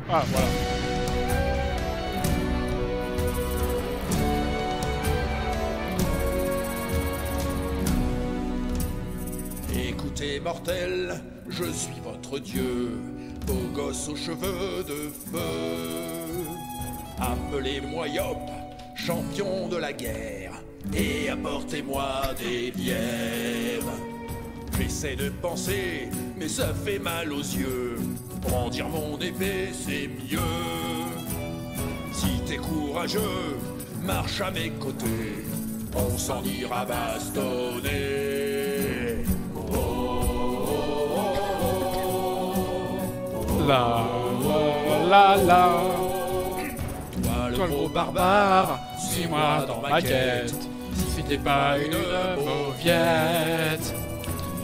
Ah, voilà. Écoutez, mortels, je suis votre dieu, beau gosse aux cheveux de feu. Appelez-moi Yop, champion de la guerre, et apportez-moi des bières. J'essaie de penser, mais ça fait mal aux yeux. Brandir mon épée, c'est mieux. Si t'es courageux, marche à mes côtés, on s'en ira bastonner. La la la. Toi le gros barbare, suis-moi dans ma quête. Si t'es pas une mauviette.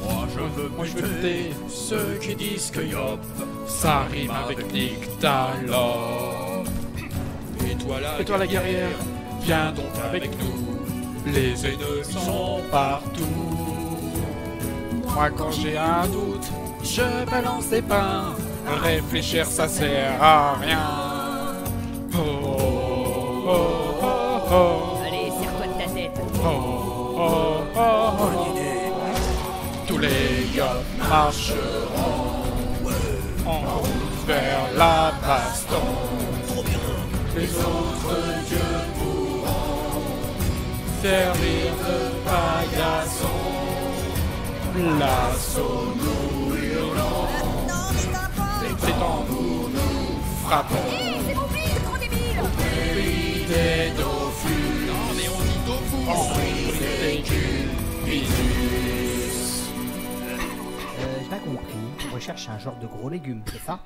Moi je veux buter ceux qui disent que Yop, ça rime avec Nyctalope. Et toi la guerrière, viens donc avec nous. Les ennemis sont partout. Moi quand j'ai un doute, je balance des pains. Réfléchir ça sert à rien. Oh oh oh oh oh. Allez, serre-toi de ta tête. Oh oh oh oh. Tous les gars marcheront en route vers la baston. Les autres dieux pourront servir de paillasson. L'assaut nous hurlons, les tambours nous frappons. Hé, c'est mon fils, grand débile. Pays des Dofus, Non mais on dit tofu. on brise des culs. J'ai pas compris. On recherche un genre de gros légumes, c'est ça?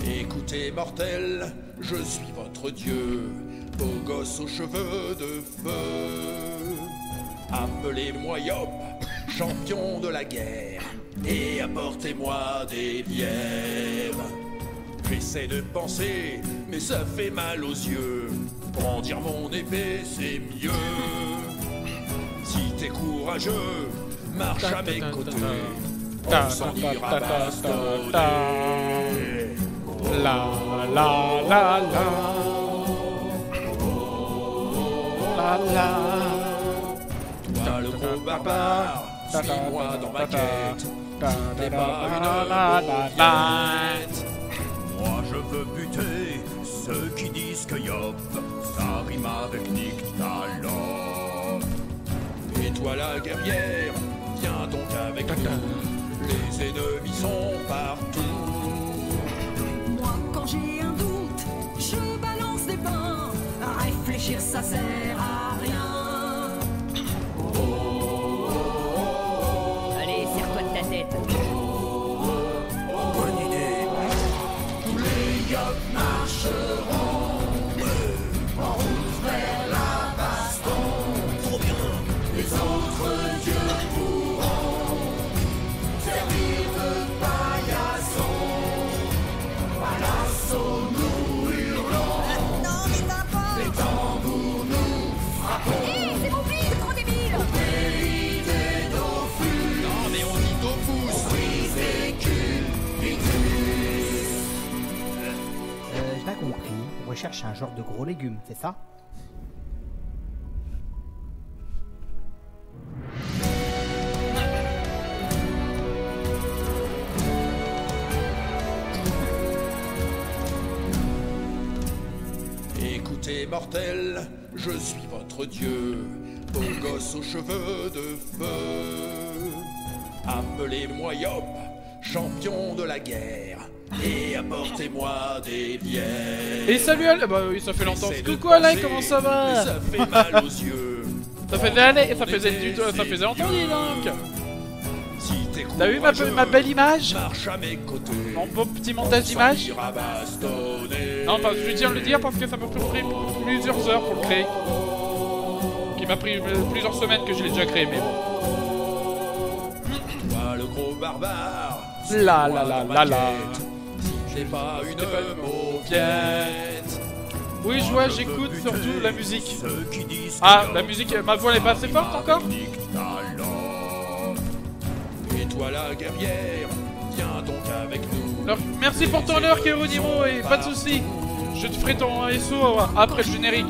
Écoutez, mortels, je suis votre dieu, beau gosse aux cheveux de feu. Appelez-moi Yop, champion de la guerre, et apportez-moi des bières. J'essaie de penser, mais ça fait mal aux yeux. Brandir mon épée, c'est mieux. Si t'es courageux, marche à mes côtés, on s'en ira bastonner. La la la la. La la. Toi le gros barbare, suis-moi dans ma quête. T'es pas une mauviette. Moi je veux buter ceux qui disent que Yop, ça rime avec Nyctalope. Et toi la guerrière, viens donc avec nous. Les ennemis sont partout. Moi, quand j'ai un doute, je balance des pains. À réfléchir, ça sert à rien. Allez, serre-toi de ta tête. Bonne idée. Tous les Yop marcheront en route vers la baston. Trop bien. Les autres dieux pourront servir de paillasson. À l'assaut nous hurlons, les tambours nous frappons. Hé, c'est mon fils, grand débile. Pays des Dofus. Non mais on dit tofu. On brise des culs. J'ai pas compris. On recherche un genre de gros légumes, c'est ça? Écoutez, mortels, je suis votre dieu, beau gosse aux cheveux de feu. Appelez-moi Yop, champion de la guerre, et apportez-moi des bières. Et salut Alain. Bah oui, ça fait longtemps. J'essaie de Coucou Alain, penser, comment ça mais va? ça fait mal aux yeux. Ça faisait aller, ça faisait longtemps, dis donc. Si t'es T'as vu courageux, ma belle image? marche à mes côtés. Mon beau petit montage d'image? Ira bastonner. Non, parce que je tiens à le dire parce que ça m'a pris plusieurs heures pour le créer. Qui m'a pris plusieurs semaines que je l'ai déjà créé, mais bon. Toi le gros barbare, La la la la la. n'est pas une mauviette. Oui, je vois, j'écoute surtout la musique. Ah, la musique, ma voix n'est pas assez forte encore? Et toi la guerrière, viens donc avec nous. Alors, merci pour ton heure, Kéronimo, et pas de soucis. Je te ferai ton SO après le générique.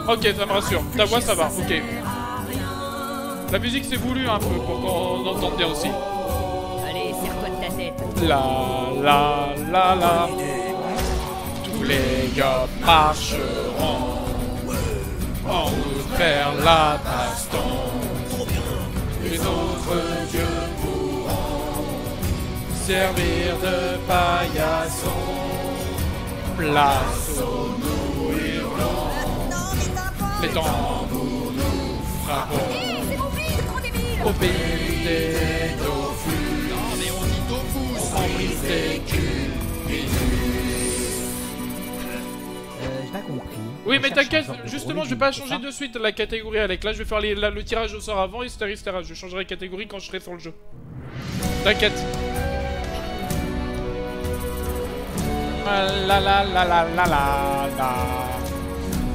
Ok, ça me rassure. Ta voix, ça va, ok. La musique, c'est voulu un peu pour qu'on entende bien aussi. Allez, serre-toi de ta tête. La la la la. Tous les gars marcheront en route vers la baston. Les autres dieux pourront servir de paillasson. Place aux nous hurlons. Les tambours nous frappons. C'est mon fils, trop débile. Au pays des Dofus. Non mais on dit tofu, En brise des culs. J'ai pas compris. Oui, mais On cherche un t'inquiète, genre de justement, gros je vais pas légumes, changer c'est de suite la catégorie avec. Là, je vais faire le tirage au sort avant, etc. Je changerai de catégorie quand je serai sur le jeu. T'inquiète. La la la la la la la.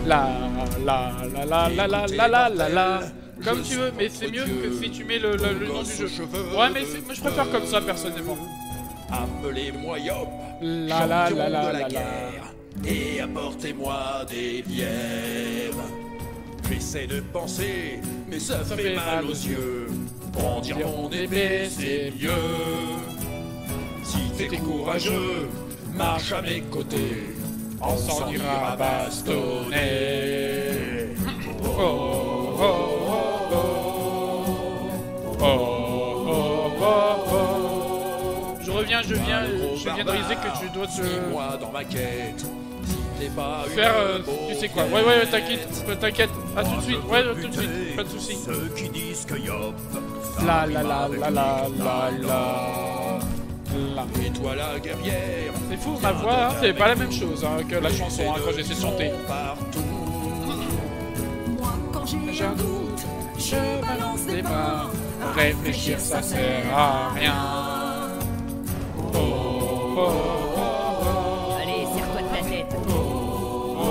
La la la la la la la la la la. Comme tu veux, mais c'est mieux que si tu mets le nom du jeu. Ouais, mais moi je préfère comme ça personnellement. Appelez-moi Yop, La la champion la la de la la la. guerre, et apportez-moi des bières. J'essaie de penser, mais ça fait mal aux yeux. Brandir mon épée, c'est mieux. Si t'es courageux, marche à mes côtés. On s'en ira bastonner. Oh oh oh oh. Oh oh oh oh. Je viens de réaliser que tu dois te Suis-moi dans ma quête. Si t'es pas une faire, tu sais quoi. Ouais, t'inquiète, à tout de suite, ouais, tout de suite, pas de soucis. Ceux qui disent que Yop, La la la la la la la. Et toi la guerrière, C'est fou, ma voix, hein, c'est pas la même chose hein, que la chanson hein, quand j'essaie de chanter. partout. Moi, quand j'ai un doute, je balance des pains. Réfléchir, ça sert à rien. Oh, oh, oh, Allez, serre-toi de ta tête. oh, oh,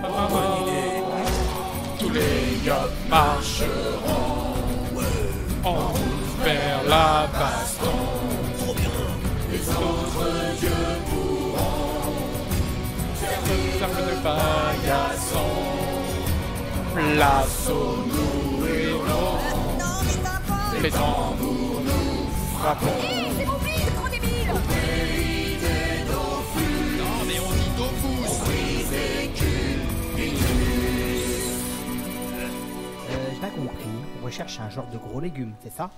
oh. Tous les gars marcheront en route vers la baston. Les autres dieux pourront servir de paillasson. Place aux nous hurlons. Les tambours nous frappons. C'est mon fils, trop débile. Non mais on dit tofu, J'ai pas compris. On recherche un genre de gros légumes, c'est ça?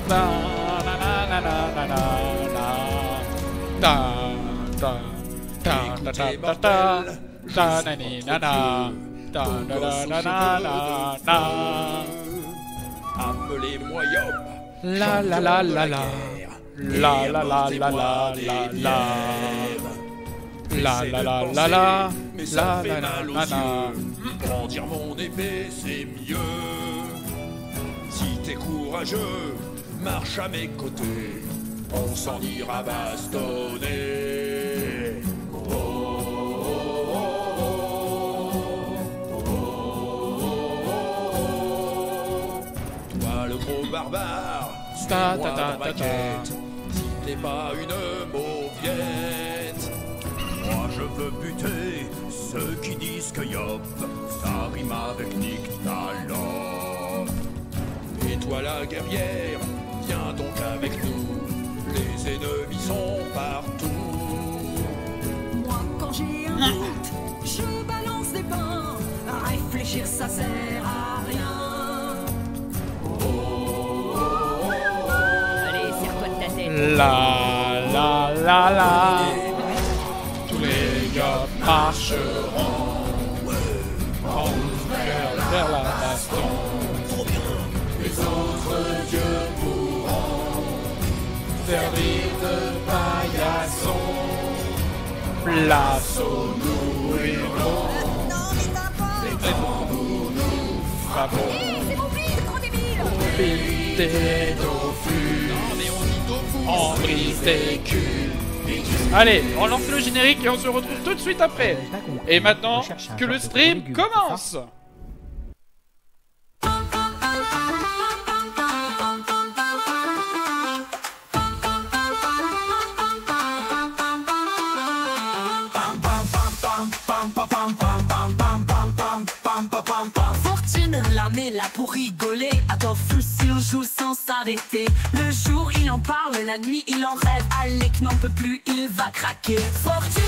Da na na na na na na da da da da da da da da na ni na na da da da da na na na. Appelez-moi Yop, La la la la la. La la la la la la la. La la la la la. mais La ça la fait la mal aux la la. yeux. Brandir mon épée, c'est mieux. Si t'es courageux, marche à mes côtés. On s'en ira bastonner. Oh, oh, oh, oh, oh, oh. Toi le gros barbare, Ta, suis-moi ta, ta, dans ma ta, ta. quête. Si t'es pas une mauviette, moi je veux buter ceux qui disent que Yop, ça rime avec Nick Talon. Et toi la guerrière, viens donc avec nous, les ennemis sont partout. Moi, quand j'ai un doute, je balance des pains. Réfléchir, ça sert à rien. Allez, serre-toi de ta tête. La la la la. Tous les gars marcheront en route vers la baston. Les autres dieux pourront servir de paillasson. Place aux nous hurlons. Les Bravo. C'est mon fils, gros débile. Mobile des Dofus. Non mais on dit Dofus. On brise des culs. Allez, on lance le générique et on se retrouve tout de suite après. J'ai pas compris. Et maintenant, On cherche un que le genre de stream gros légumes, c'est commence. Fortune, l'âme est là pour rigoler. À Dofus, il joue sans s'arrêter. Le jour, il en parle, la nuit, il en rêve. Alec n'en peut plus, il va craquer. Fortune,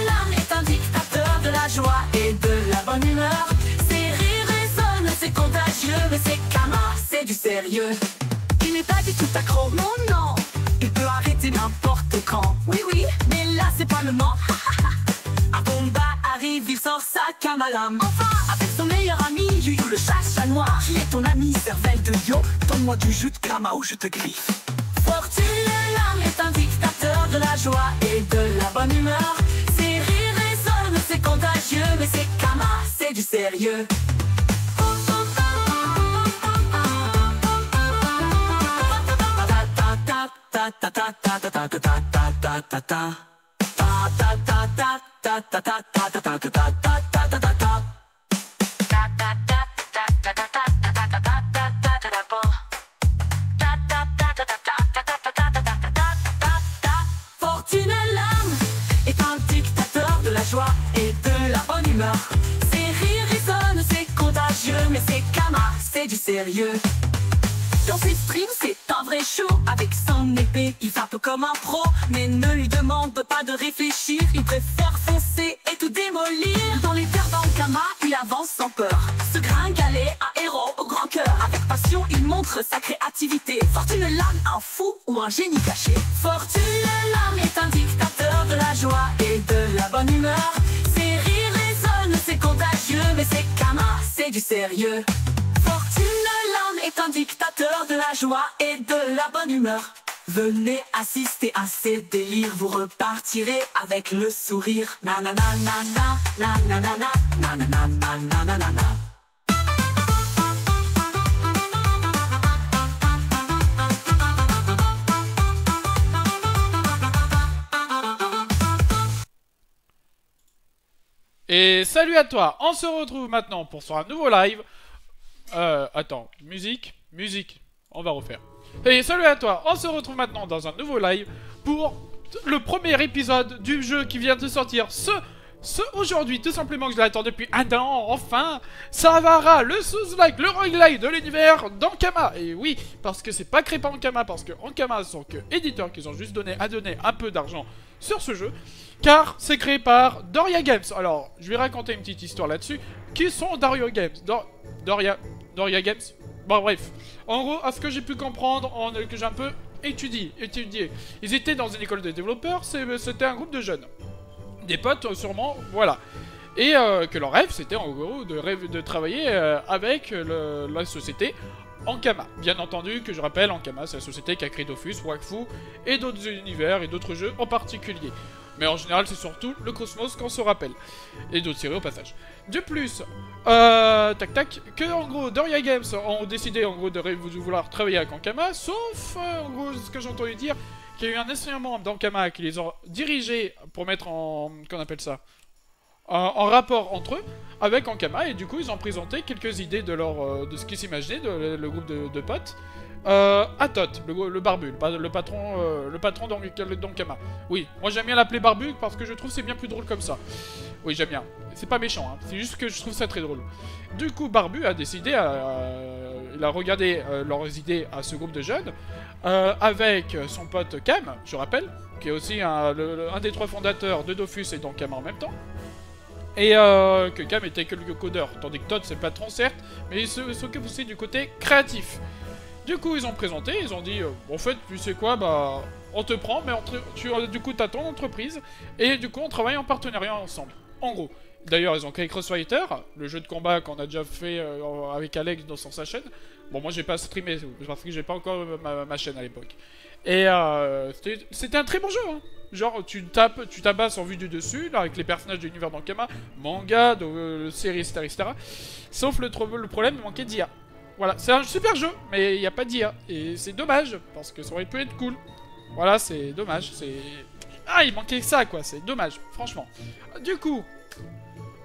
l'âme est un dictateur de la joie et de la bonne humeur. Ses rires résonnent, c'est contagieux, mais c'est Kama, c'est du sérieux. Il n'est pas du tout accro, non, non. Il peut arrêter n'importe quand. Oui, oui, mais là, c'est pas le moment. Un combat arrive, il sort sa canne à lame. Enfin, avec son meilleur ami, Yu le chat noir. Qui est ton ami, cervelle de yo? Donne-moi du jus de Kama ou je te griffe. Fortune, l'âme est un dictateur de la joie et de la bonne humeur. Ses rires résonnent, c'est contagieux, mais c'est Kama, c'est du sérieux. Fortune l'âme est un dictateur de la joie et de la bonne humeur. Ses rires résonnent, c'est contagieux, mais c'est Kama, c'est du sérieux. Dans ses streams, c'est un vrai show. Avec son épée, il frappe comme un pro. Mais ne lui demande pas de réfléchir. Il préfère foncer et tout démolir. Dans les terres d'Ankama, il avance sans peur. Ce gringalet, un héros au grand cœur. Avec passion, il montre sa créativité. Fortune l'âme, un fou ou un génie caché. Fortune l'âme est un dictateur de la joie et de la bonne humeur. Ses rires résonnent, c'est contagieux, mais c'est Kama, c'est du sérieux. Fortune l'âme est un dictateur de la joie et de la bonne humeur. Venez assister à ces délires, vous repartirez avec le sourire. Nanana nanana nanana nanana nanana. Et salut à toi. On se retrouve maintenant pour sur un nouveau live. Attends, musique, on va refaire. Et salut à toi, on se retrouve maintenant dans un nouveau live pour le premier épisode du jeu qui vient de sortir aujourd'hui, tout simplement que je l'attends depuis un an, enfin, Savara, le Souls-like, le roguelike de l'univers d'Ankama. Et oui, parce que c'est pas créé par Ankama, parce que Ankama sont que éditeurs qui ont juste donné un peu d'argent sur ce jeu, car c'est créé par Doria Games. Alors, je vais raconter une petite histoire là-dessus. Qui sont Doria Games? Doria Games. Bon bref, en gros, à ce que j'ai pu comprendre, que j'ai un peu étudié. Ils étaient dans une école de développeurs, c'était un groupe de jeunes. Des potes sûrement, voilà. Et que leur rêve, c'était en gros de travailler avec la société Ankama. Bien entendu, que je rappelle, Ankama, c'est la société qui a créé Dofus, Wakfu, et d'autres univers et d'autres jeux en particulier. Mais en général, c'est surtout le Cosmos qu'on se rappelle. Et d'autres séries au passage. De plus, que en gros, Doria Games ont décidé en gros de vouloir travailler avec Ankama, sauf, en gros, ce que j'ai entendu dire, qu'il y a eu un ancien membre d'Ankama qui les ont dirigés pour mettre en... qu'on appelle ça en rapport entre eux avec Ankama, et du coup ils ont présenté quelques idées de ce qu'ils s'imaginaient, le groupe de potes. Atot, le barbu, le patron d'Ankama. Oui, moi j'aime bien l'appeler barbu parce que je trouve c'est bien plus drôle comme ça. Oui, j'aime bien. C'est pas méchant, hein. C'est juste que je trouve ça très drôle. Du coup, Barbu a décidé, il a regardé leurs idées à ce groupe de jeunes, avec son pote Cam, je rappelle, qui est aussi un des trois fondateurs de Dofus et d'Ankama en même temps. Et que Cam était que le codeur, tandis que Todd c'est le patron certes, mais il s'occupe aussi du côté créatif. Du coup ils ont présenté, ils ont dit en fait tu sais quoi, bah on te prend mais du coup t'as ton entreprise et du coup on travaille en partenariat ensemble. En gros. D'ailleurs ils ont créé Crossfighter, le jeu de combat qu'on a déjà fait avec Alex sur sa chaîne. Bon moi j'ai pas streamé parce que j'ai pas encore ma chaîne à l'époque. Et c'était un très bon jeu, hein. Genre, tu tabasses en vue du dessus, là, avec les personnages de l'univers d'Ankama, manga, de série, etc. Sauf le problème, il manquait d'IA. Voilà, c'est un super jeu, mais il n'y a pas d'IA. Et c'est dommage, parce que ça aurait pu être cool. Voilà, c'est dommage, c'est... Ah, il manquait ça, quoi, c'est dommage, franchement. Du coup,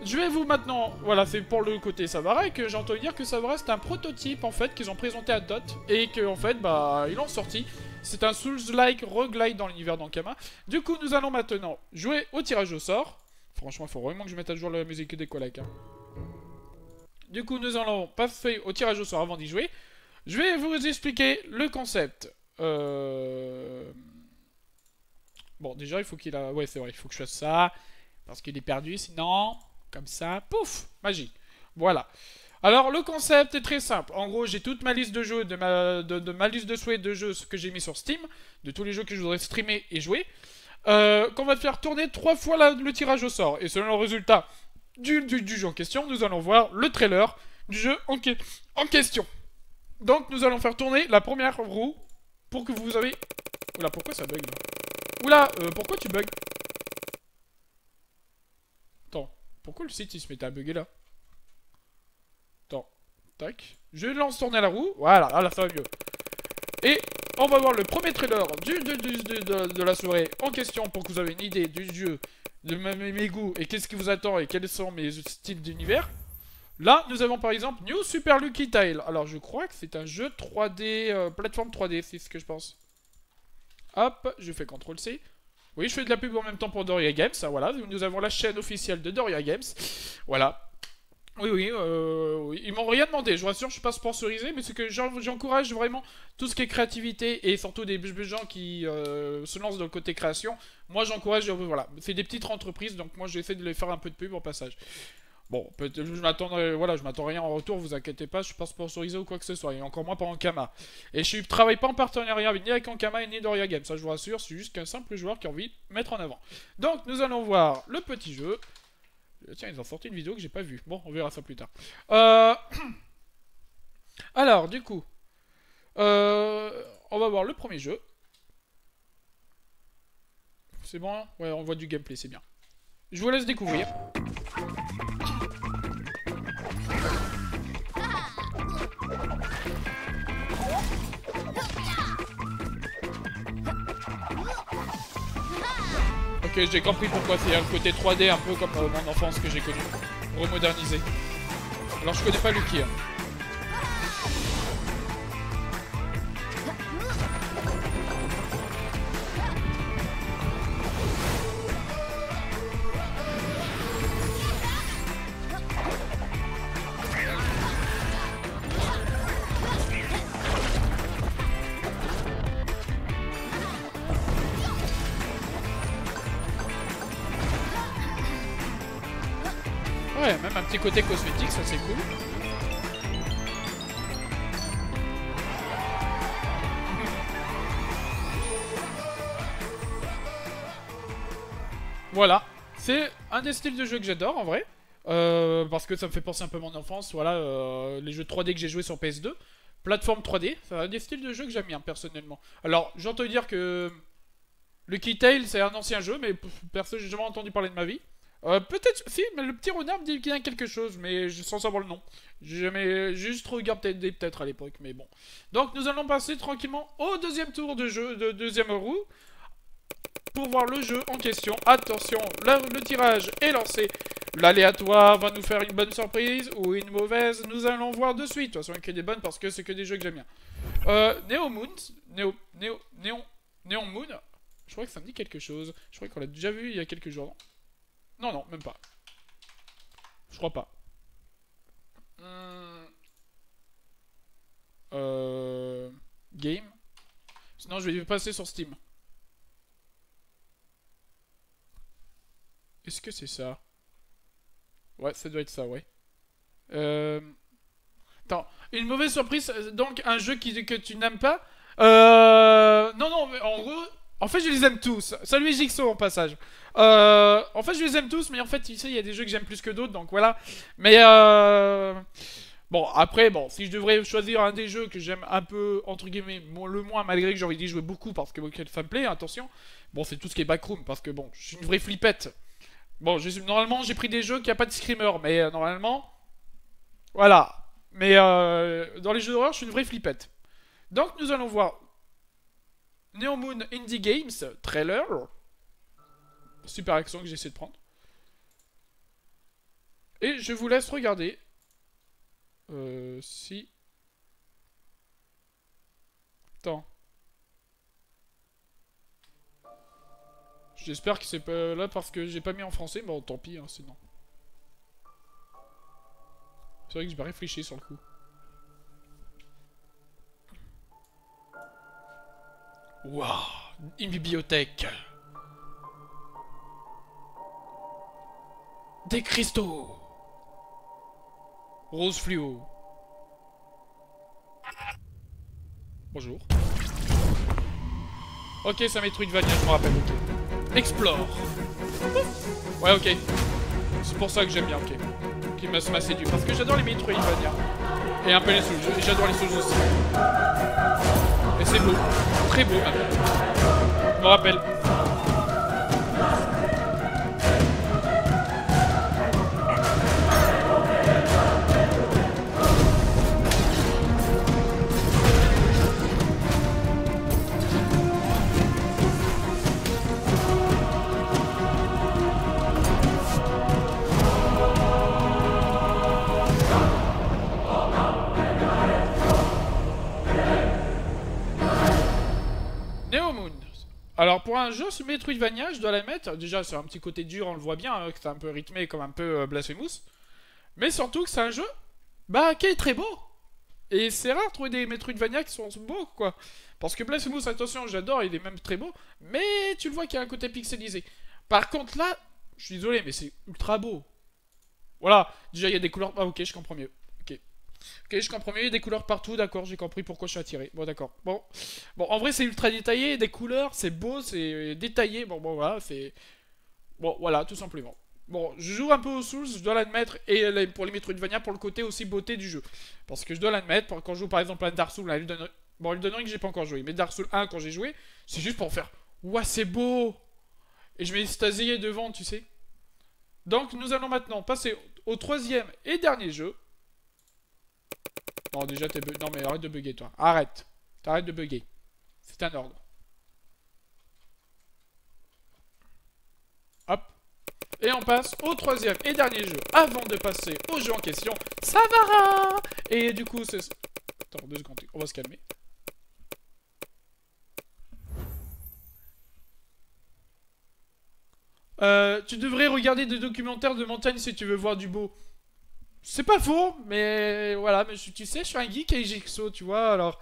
je vais vous maintenant... Voilà, c'est pour le côté Savara, et que j'ai entendu dire que Savara, c'est un prototype, en fait, qu'ils ont présenté à DOT, et qu'en fait, bah, ils l'ont sorti. C'est un Souls-like roguelike dans l'univers d'Ankama. Du coup, nous allons maintenant jouer au tirage au sort. Franchement, il faut vraiment que je mette à jour la musique des collègues. Hein. Du coup, nous allons passer au tirage au sort avant d'y jouer. Je vais vous expliquer le concept. Bon, déjà, il faut qu'il a... Ouais, c'est vrai, il faut que je fasse ça. Parce qu'il est perdu, sinon... Comme ça, pouf, magie. Voilà. Alors, le concept est très simple. En gros, j'ai toute ma liste de jeux, de ma liste de souhaits de jeux que j'ai mis sur Steam, de tous les jeux que je voudrais streamer et jouer, qu'on va faire tourner 3 fois le tirage au sort. Et selon le résultat du jeu en question, nous allons voir le trailer du jeu en question. Donc, nous allons faire tourner la première roue pour que vous avez... Oula, pourquoi ça bug là? Oula, pourquoi tu bugs? Attends, pourquoi le site il se met à bugger là? Attends, tac. Je lance tourner la roue. Voilà, là ça va mieux. Et on va voir le premier trailer de la soirée en question pour que vous avez une idée du jeu, de mes goûts et qu'est-ce qui vous attend et quels sont mes styles d'univers. Là, nous avons par exemple New Super Lucky Tale. Alors, je crois que c'est un jeu 3D, plateforme 3D, c'est ce que je pense. Hop, je fais CTRL-C. Oui, je fais de la pub en même temps pour Doria Games. Ah, voilà, nous avons la chaîne officielle de Doria Games. Voilà. Oui, ils m'ont rien demandé, je vous rassure, je suis pas sponsorisé, mais c'est que j'encourage vraiment tout ce qui est créativité et surtout des gens qui se lancent dans le côté création. Moi j'encourage, voilà, c'est des petites entreprises, donc moi j'essaie de les faire un peu de pub au passage. Bon, peut-être je m'attends rien en retour, vous inquiétez pas, je suis pas sponsorisé ou quoi que ce soit, et encore moins par Ankama. Et je travaille pas en partenariat ni avec Ankama ni Doria Games, ça je vous rassure, c'est juste qu'un simple joueur qui a envie de mettre en avant. Donc nous allons voir le petit jeu. Tiens, ils ont sorti une vidéo que j'ai pas vue. Bon, on verra ça plus tard. Alors, du coup, on va voir le premier jeu. C'est bon? Ouais, on voit du gameplay, c'est bien. Je vous laisse découvrir. Ok, j'ai compris pourquoi c'est le côté 3D un peu comme mon enfance que j'ai connu. Remodernisé. Alors je connais pas Lucky. Hein. Ouais, même un petit côté cosmétique, ça c'est cool. Voilà, c'est un des styles de jeu que j'adore en vrai. Parce que ça me fait penser un peu à mon enfance, voilà, les jeux 3D que j'ai joué sur PS2. Plateforme 3D, c'est un des styles de jeu que j'aime bien personnellement. Alors, j'entends dire que Lucky Tale c'est un ancien jeu, mais perso j'ai jamais entendu parler de ma vie. Peut-être, si, mais le petit renard me dit qu'il y a quelque chose, mais sans savoir le nom. J'ai jamais, juste regardé peut-être à l'époque, mais bon. Donc nous allons passer tranquillement au deuxième tour de jeu, de deuxième roue, pour voir le jeu en question. Attention, le tirage est lancé. L'aléatoire va nous faire une bonne surprise ou une mauvaise. Nous allons voir de suite. De toute façon, il y a que des bonnes parce que c'est que des jeux que j'aime bien. Neon Moon. Je crois que ça me dit quelque chose. Je crois qu'on l'a déjà vu il y a quelques jours. Non, même pas. Je crois pas. Game. Sinon, je vais passer sur Steam. Est-ce que c'est ça? Ouais, ça doit être ça, ouais. Attends, une mauvaise surprise, donc un jeu que tu n'aimes pas? Non, mais en gros... En fait, je les aime tous. Salut Jigsaw en passage. En fait, je les aime tous, mais en fait, tu sais, il y a des jeux que j'aime plus que d'autres, donc voilà. Mais Bon, après, bon, si je devrais choisir un des jeux que j'aime un peu, entre guillemets, le moins, malgré que j'ai envie d'y jouer beaucoup, parce que ça me plaît, attention, bon, c'est tout ce qui est backroom, parce que bon, je suis une vraie flippette. Bon, normalement, j'ai pris des jeux qui a pas de screamer, mais normalement, voilà. Mais dans les jeux d'horreur, je suis une vraie flippette. Donc, nous allons voir Neomoon Indie Games, trailer. Super action que j'essaie de prendre. Et je vous laisse regarder. Si... Attends. J'espère que c'est pas là parce que j'ai pas mis en français. Bon, tant pis, hein, sinon. C'est vrai que j'ai pas réfléchi sur le coup. Waouh, une bibliothèque. Des cristaux. Rose fluo. Bonjour. Ok, ça Metroidvania, je me rappelle, ok. Explore. Ouais, ok. C'est pour ça que j'aime bien, ok. Qui m'a séduit. Parce que j'adore les Metroidvania. Et un peu les Souls. J'adore les Souls aussi. Et c'est beau. Très beau, même. Je me rappelle. Alors pour un jeu sur Metroidvania, je dois l'admettre, déjà c'est un petit côté dur, on le voit bien, que c'est un peu rythmé comme un peu Blasphemous, mais surtout que c'est un jeu, bah qui est très beau. Et c'est rare de trouver des Metroidvania qui sont beaux, quoi. Parce que Blasphemous, attention, j'adore, il est même très beau, mais tu le vois qu'il y a un côté pixelisé. Par contre là, je suis désolé, mais c'est ultra beau. Voilà, déjà il y a des couleurs, ah ok, je comprends mieux. Ok, je comprends mieux, il y a des couleurs partout, d'accord, j'ai compris pourquoi je suis attiré. Bon, d'accord. Bon, en vrai, c'est ultra détaillé, des couleurs, c'est beau, c'est détaillé. Bon, voilà, c'est... Bon, voilà, tout simplement. Bon, je joue un peu aux Souls, je dois l'admettre, et pour les Metroidvania, pour le côté aussi beauté du jeu. Parce que je dois l'admettre, quand je joue par exemple à Dark Souls, à Elden Ring... Bon, Elden Ring, j'ai pas encore joué, mais Dark Souls 1, quand j'ai joué, c'est juste pour faire... Ouah, c'est beau. Et je m'extasiais devant, tu sais. Donc, nous allons maintenant passer au troisième et dernier jeu. Non, déjà, non, mais arrête de bugger, toi. Arrête. T'arrêtes de bugger. C'est un ordre. Hop. Et on passe au troisième et dernier jeu. Avant de passer au jeu en question, Savara. Et du coup, c'est... Attends, 2 secondes. On va se calmer. Tu devrais regarder des documentaires de montagne si tu veux voir du beau. C'est pas faux, mais voilà, mais tu sais, je suis un geek et Jigsaw, tu vois, alors...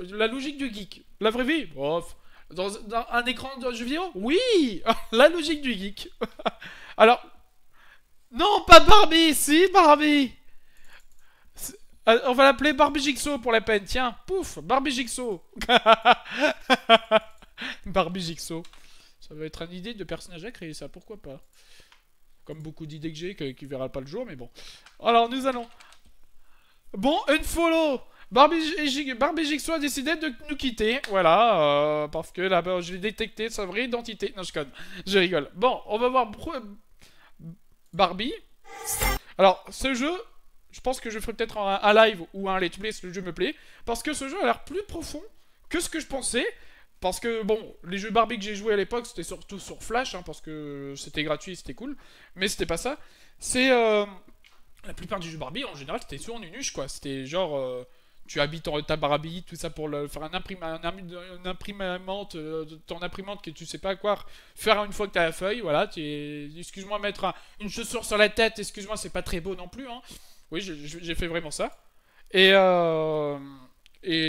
La logique du geek. La vraie vie, bof. Dans un écran de jeu vidéo, oui. La logique du geek. Alors... Non, pas Barbie, si, Barbie. On va l'appeler Barbie Jigsaw pour la peine, tiens, pouf, Barbie Jigsaw. Barbie Jigsaw. Ça va être une idée de personnage à créer, ça, pourquoi pas. Comme beaucoup d'idées que j'ai, qui verra pas le jour, mais bon. Alors, nous allons... Bon, unfollow. Barbie Jigsaw a décidé de nous quitter. Voilà, parce que là-bas, je l'ai détecté sa vraie identité. Non, je conne. Je rigole. Bon, on va voir Barbie. Alors, ce jeu, je pense que je ferai peut-être un live ou un let's play si le jeu me plaît. Parce que ce jeu a l'air plus profond que ce que je pensais. Parce que, bon, les jeux Barbie que j'ai joué à l'époque, c'était surtout sur Flash, hein, parce que c'était gratuit, c'était cool. Mais c'était pas ça. C'est... La plupart des jeux Barbie, en général, c'était sur Nunuche, quoi. C'était genre... tu habites ta Barbie, tout ça pour faire une imprimante, ton imprimante que tu sais pas quoi faire une fois que t'as la feuille, voilà. Excuse-moi, mettre une chaussure sur la tête, excuse-moi, c'est pas très beau non plus, hein. Oui, j'ai fait vraiment ça. Et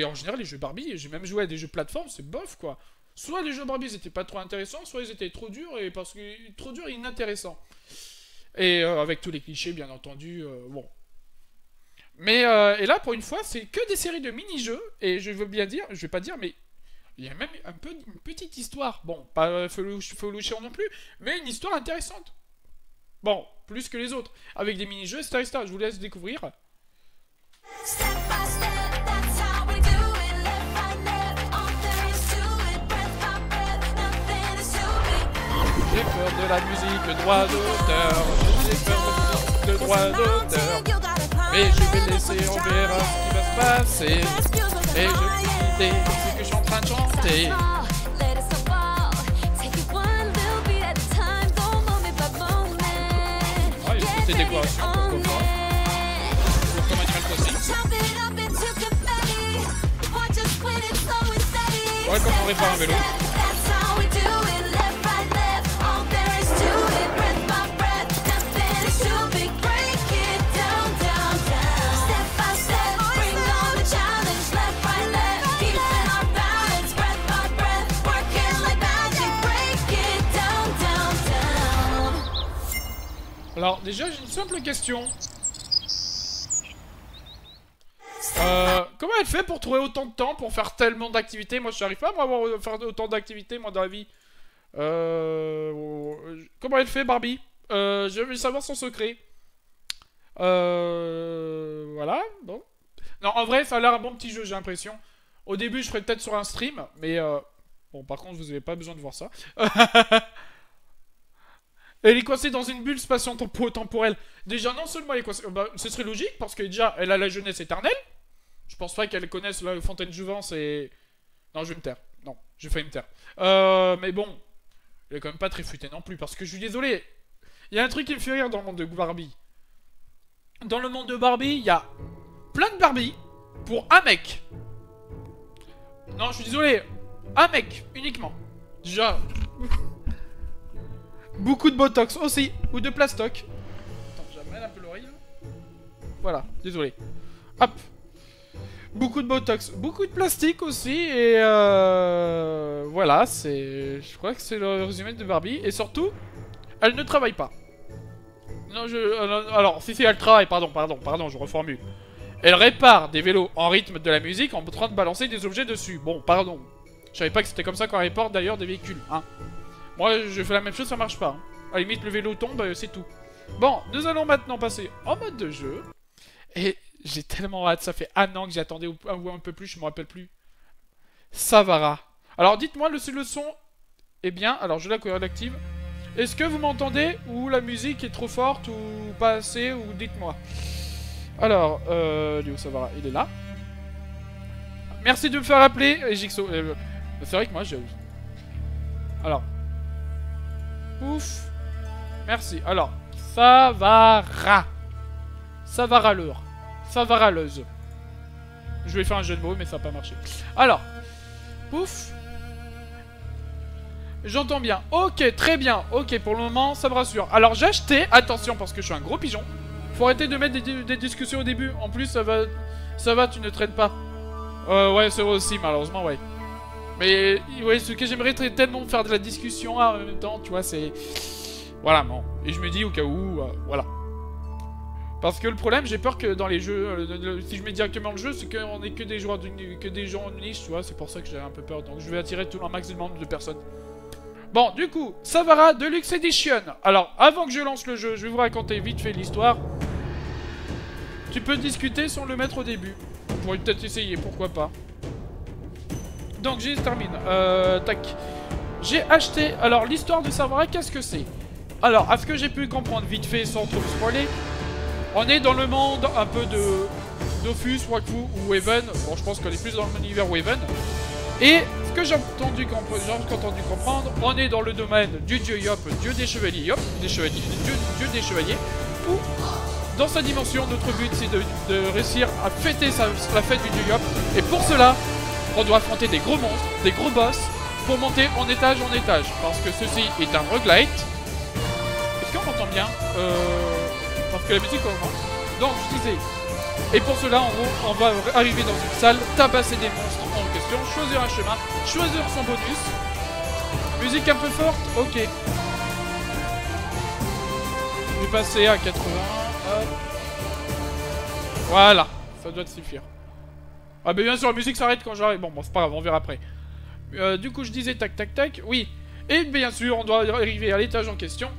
en général, les jeux Barbie, j'ai même joué à des jeux plateforme, c'est bof, quoi. Soit les jeux Barbie, ils étaient pas trop intéressants, soit ils étaient trop durs, et parce que trop durs et inintéressants. Et avec tous les clichés, bien entendu, bon. Mais, et là, pour une fois, c'est que des séries de mini-jeux, et je veux bien dire, je vais pas dire, mais il y a même une petite histoire. Bon, pas Folution non plus, mais une histoire intéressante. Bon, plus que les autres. Avec des mini-jeux, etc. Je vous laisse découvrir. Step by step, that's how we do it. Left, right, left, all there is to it. Breath by breath, nothing is too big. J'ai peur de la musique, droit d'auteur. J'ai peur de droit d'auteur. Mais je vais laisser, on verra ce qui va se passer. Et je vais quitter ce que je suis en train de chanter. Ah, il y a toutes ces décorations, pourquoi pas. Comme Animal Crossing. Ouais, comme on répare un vélo. Alors déjà j'ai une simple question. Comment elle fait pour trouver autant de temps pour faire tellement d'activités? Moi je n'arrive pas à faire autant d'activités moi dans la vie. Comment elle fait Barbie? Je veux savoir son secret. Voilà, bon. Non en vrai ça a l'air un bon petit jeu j'ai l'impression. Au début je ferai peut-être sur un stream, mais bon par contre vous n'avez pas besoin de voir ça. Elle est coincée dans une bulle spatio-temporelle. Déjà, non seulement elle est coincée... Bah, ce serait logique, parce que déjà, elle a la jeunesse éternelle. Je pense pas qu'elle connaisse la fontaine Jouvence et... Non, je vais me taire. Non, j'ai failli me taire. Mais bon, elle est quand même pas très futée non plus, parce que je suis désolé. Il y a un truc qui me fait rire dans le monde de Barbie. Dans le monde de Barbie, il y a plein de Barbie pour un mec. Non, je suis désolé. Un mec, uniquement. Déjà... Beaucoup de botox aussi, ou de plastoc. Attends, j'amène un peu l'oreille. Voilà, désolé. Hop. Beaucoup de botox, beaucoup de plastique aussi, et voilà, c'est... Je crois que c'est le résumé de Barbie, et surtout, elle ne travaille pas. Non, alors, si elle travaille, pardon, je reformule. Elle répare des vélos en rythme de la musique en train de balancer des objets dessus. Bon, pardon. Je savais pas que c'était comme ça qu'on répare d'ailleurs des véhicules, hein. Moi, je fais la même chose, ça marche pas. Hein. À la limite, le vélo tombe, c'est tout. Bon, nous allons maintenant passer en mode de jeu. Et j'ai tellement hâte, ça fait un an que j'attendais un peu plus, je me rappelle plus. Savara. Alors, dites-moi, le son est bien. Alors, je la active. Est-ce que vous m'entendez? Ou la musique est trop forte, ou pas assez, ou dites-moi. Alors, Léo Savara, il est là. Merci de me faire appeler, Jigsaw. C'est vrai que moi, j'ai... Alors... Ouf. Merci. Alors, Savara. Savaraleur. Savaraleuse. Je vais faire un jeu de mots, mais ça n'a pas marché. Alors, pouf. J'entends bien. Ok, très bien. Ok, pour le moment, ça me rassure. Alors, j'ai acheté... Attention, parce que je suis un gros pigeon. Faut arrêter de mettre des discussions au début. En plus, ça va, tu ne traînes pas. Ouais, c'est vrai aussi, malheureusement, ouais. Mais, ouais, ce que j'aimerais tellement faire de la discussion en même temps, tu vois, c'est... Voilà, bon. Et je me dis au cas où, voilà. Parce que le problème, j'ai peur que dans les jeux, si je mets directement le jeu, c'est qu'on est que des joueurs que des gens en niche, tu vois, c'est pour ça que j'ai un peu peur. Donc je vais attirer tout un maximum de personnes. Bon, du coup, Savara Deluxe Edition. Alors, avant que je lance le jeu, je vais vous raconter vite fait l'histoire. Tu peux discuter sans le mettre au début. On pourrait peut-être essayer, pourquoi pas. Donc, j'y termine. Tac. J'ai acheté... Alors, l'histoire de Savara, qu'est-ce que c'est? Alors, à ce que j'ai pu comprendre vite fait, sans trop spoiler, on est dans le monde un peu de... Dofus, Wakfu ou Waven. Bon, je pense qu'on est plus dans l'univers Waven. Et ce que j'ai entendu comprendre, on est dans le domaine du dieu Yop, dieu des chevaliers Yop, dieu des chevaliers, où, dans sa dimension, notre but c'est de réussir à fêter la fête du dieu Yop. Et pour cela, on doit affronter des gros monstres, des gros boss, pour monter en étage, parce que ceci est un roguelite. Est-ce qu'on m'entend bien? Parce que la musique augmente. Donc, je disais... Et pour cela, en gros, on va arriver dans une salle, tabasser des monstres en question, choisir un chemin, choisir son bonus. Musique un peu forte, ok. Je vais passer à 80, hop. Voilà, ça doit suffire. Ah mais bien sûr, la musique s'arrête quand j'arrive. Bon, c'est pas grave, on verra après. Du coup, je disais tac tac tac, oui. Et bien sûr, on doit arriver à l'étage en question.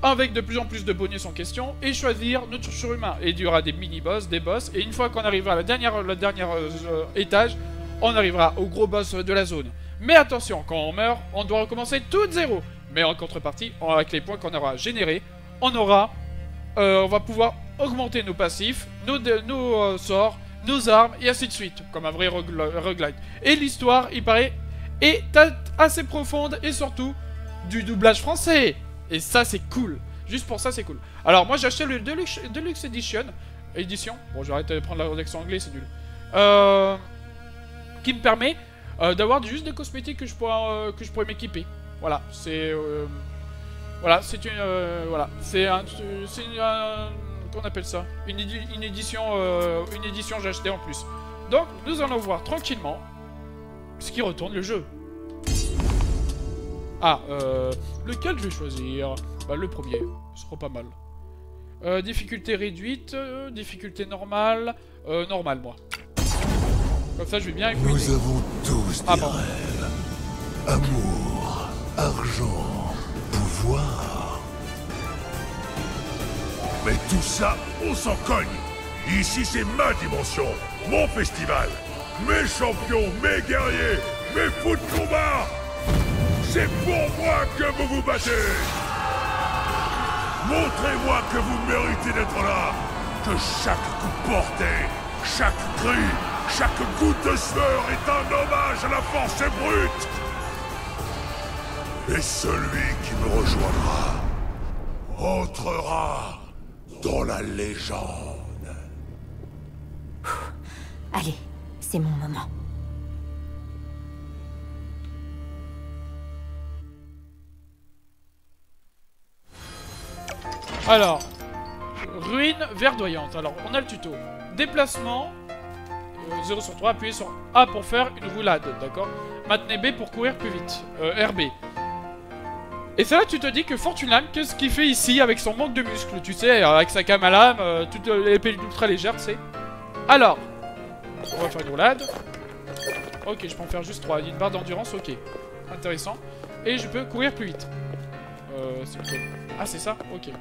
avec de plus en plus de bonus en question, et choisir notre surhumain. Et il y aura des mini-boss, des boss, et une fois qu'on arrivera à la dernière étage, on arrivera au gros boss de la zone. Mais attention, quand on meurt, on doit recommencer tout de zéro. Mais en contrepartie, avec les points qu'on aura générés, on va pouvoir augmenter nos passifs, nos sorts, nos armes, et ainsi de suite, comme un vrai roguelite. Et l'histoire, il paraît, est assez profonde, et surtout, du doublage français. Et ça, c'est cool. Juste pour ça, c'est cool. Alors, moi, j'ai acheté le Deluxe Edition. Bon, j'arrête de prendre la version anglaise, c'est nul. Qui me permet d'avoir juste des cosmétiques que je pourrais m'équiper. Voilà, c'est... voilà, c'est une... voilà, c'est qu'on appelle ça une édition j'ai acheté en plus. Donc, nous allons voir tranquillement ce qui retourne le jeu. Ah, lequel je vais choisir? Bah, le premier, ce sera pas mal. Difficulté réduite, difficulté normale, normale, moi. Comme ça, je vais bien écouter. Nous avons tous des bon. rêves. Amour, argent, pouvoir. Mais tout ça, on s'en cogne. Ici, c'est ma dimension, mon festival. Mes champions, mes guerriers, mes fous de combat. C'est pour moi que vous vous battez. Montrez-moi que vous méritez d'être là. Que chaque coup porté, chaque cri, chaque goutte de sueur est un hommage à la force brute. Et celui qui me rejoindra entrera dans la légende. Allez, c'est mon moment. Alors, ruine verdoyante. Alors, on a le tuto. Déplacement, 0 sur 3, appuyez sur A pour faire une roulade, d'accord. Maintenez B pour courir plus vite, RB. Et c'est là que tu te dis que Fortunam, qu'est-ce qu'il fait ici avec son manque de muscles, tu sais, avec sa cam à lame, toute l'épée ultra légère, tu sais. Alors, on va faire une roulade. Ok, je peux en faire juste 3, il y a une barre d'endurance, ok. Intéressant. Et je peux courir plus vite. C'est lequel? Ah, c'est ça? Ok.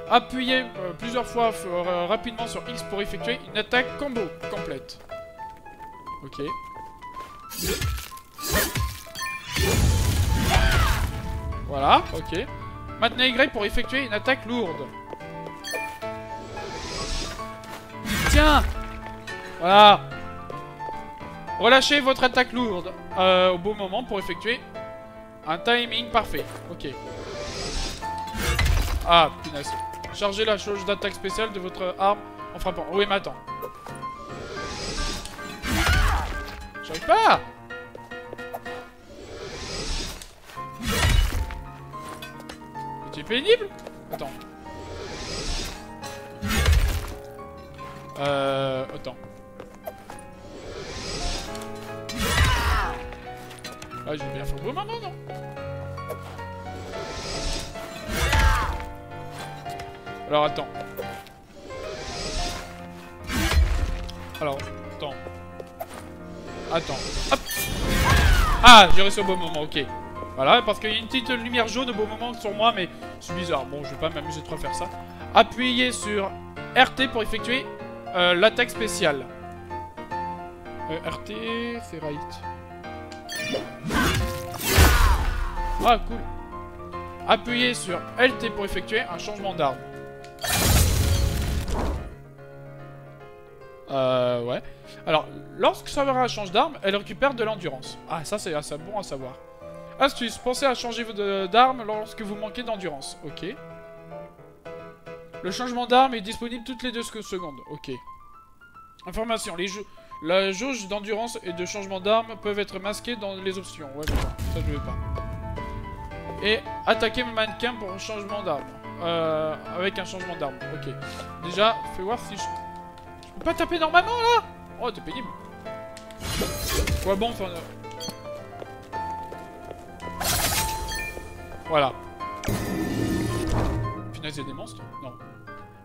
Appuyez plusieurs fois rapidement sur X pour effectuer une attaque combo complète. Ok. Voilà, ok. Maintenez Y pour effectuer une attaque lourde. Tiens! Voilà. Relâchez votre attaque lourde au bon moment pour effectuer un timing parfait. Ok. Ah, punaise. Chargez la jauge d'attaque spéciale de votre arme en frappant. Oui, mais attends. J'arrive pas! C'est pénible? Attends. Attends. Ah, j'ai bien fait au bon moment, non? Alors, attends. Alors, attends. Attends. Hop. Ah, j'ai réussi au bon moment, ok. Voilà, parce qu'il y a une petite lumière jaune au bon moment sur moi, mais c'est bizarre. Bon, je vais pas m'amuser trop à faire ça. Appuyez sur RT pour effectuer l'attaque spéciale. RT, c'est right. Ah, cool. Appuyez sur LT pour effectuer un changement d'arme. Ouais. Alors, lorsque Savara change d'arme, elle récupère de l'endurance. Ah, ça c'est assez bon à savoir. Astuce, pensez à changer d'arme lorsque vous manquez d'endurance. Ok. Le changement d'arme est disponible toutes les 2 secondes. Ok. Information, la jauge d'endurance et de changement d'arme peuvent être masquées dans les options. Ouais, d'accord. Ça je veux pas. Et attaquer mon mannequin pour un changement d'arme. Avec un changement d'arme. Ok. Déjà, fais voir si je peux pas taper normalement là. Oh, t'es pénible. Ouais, bon, enfin... Voilà. Punaise, il y a des monstres? Non.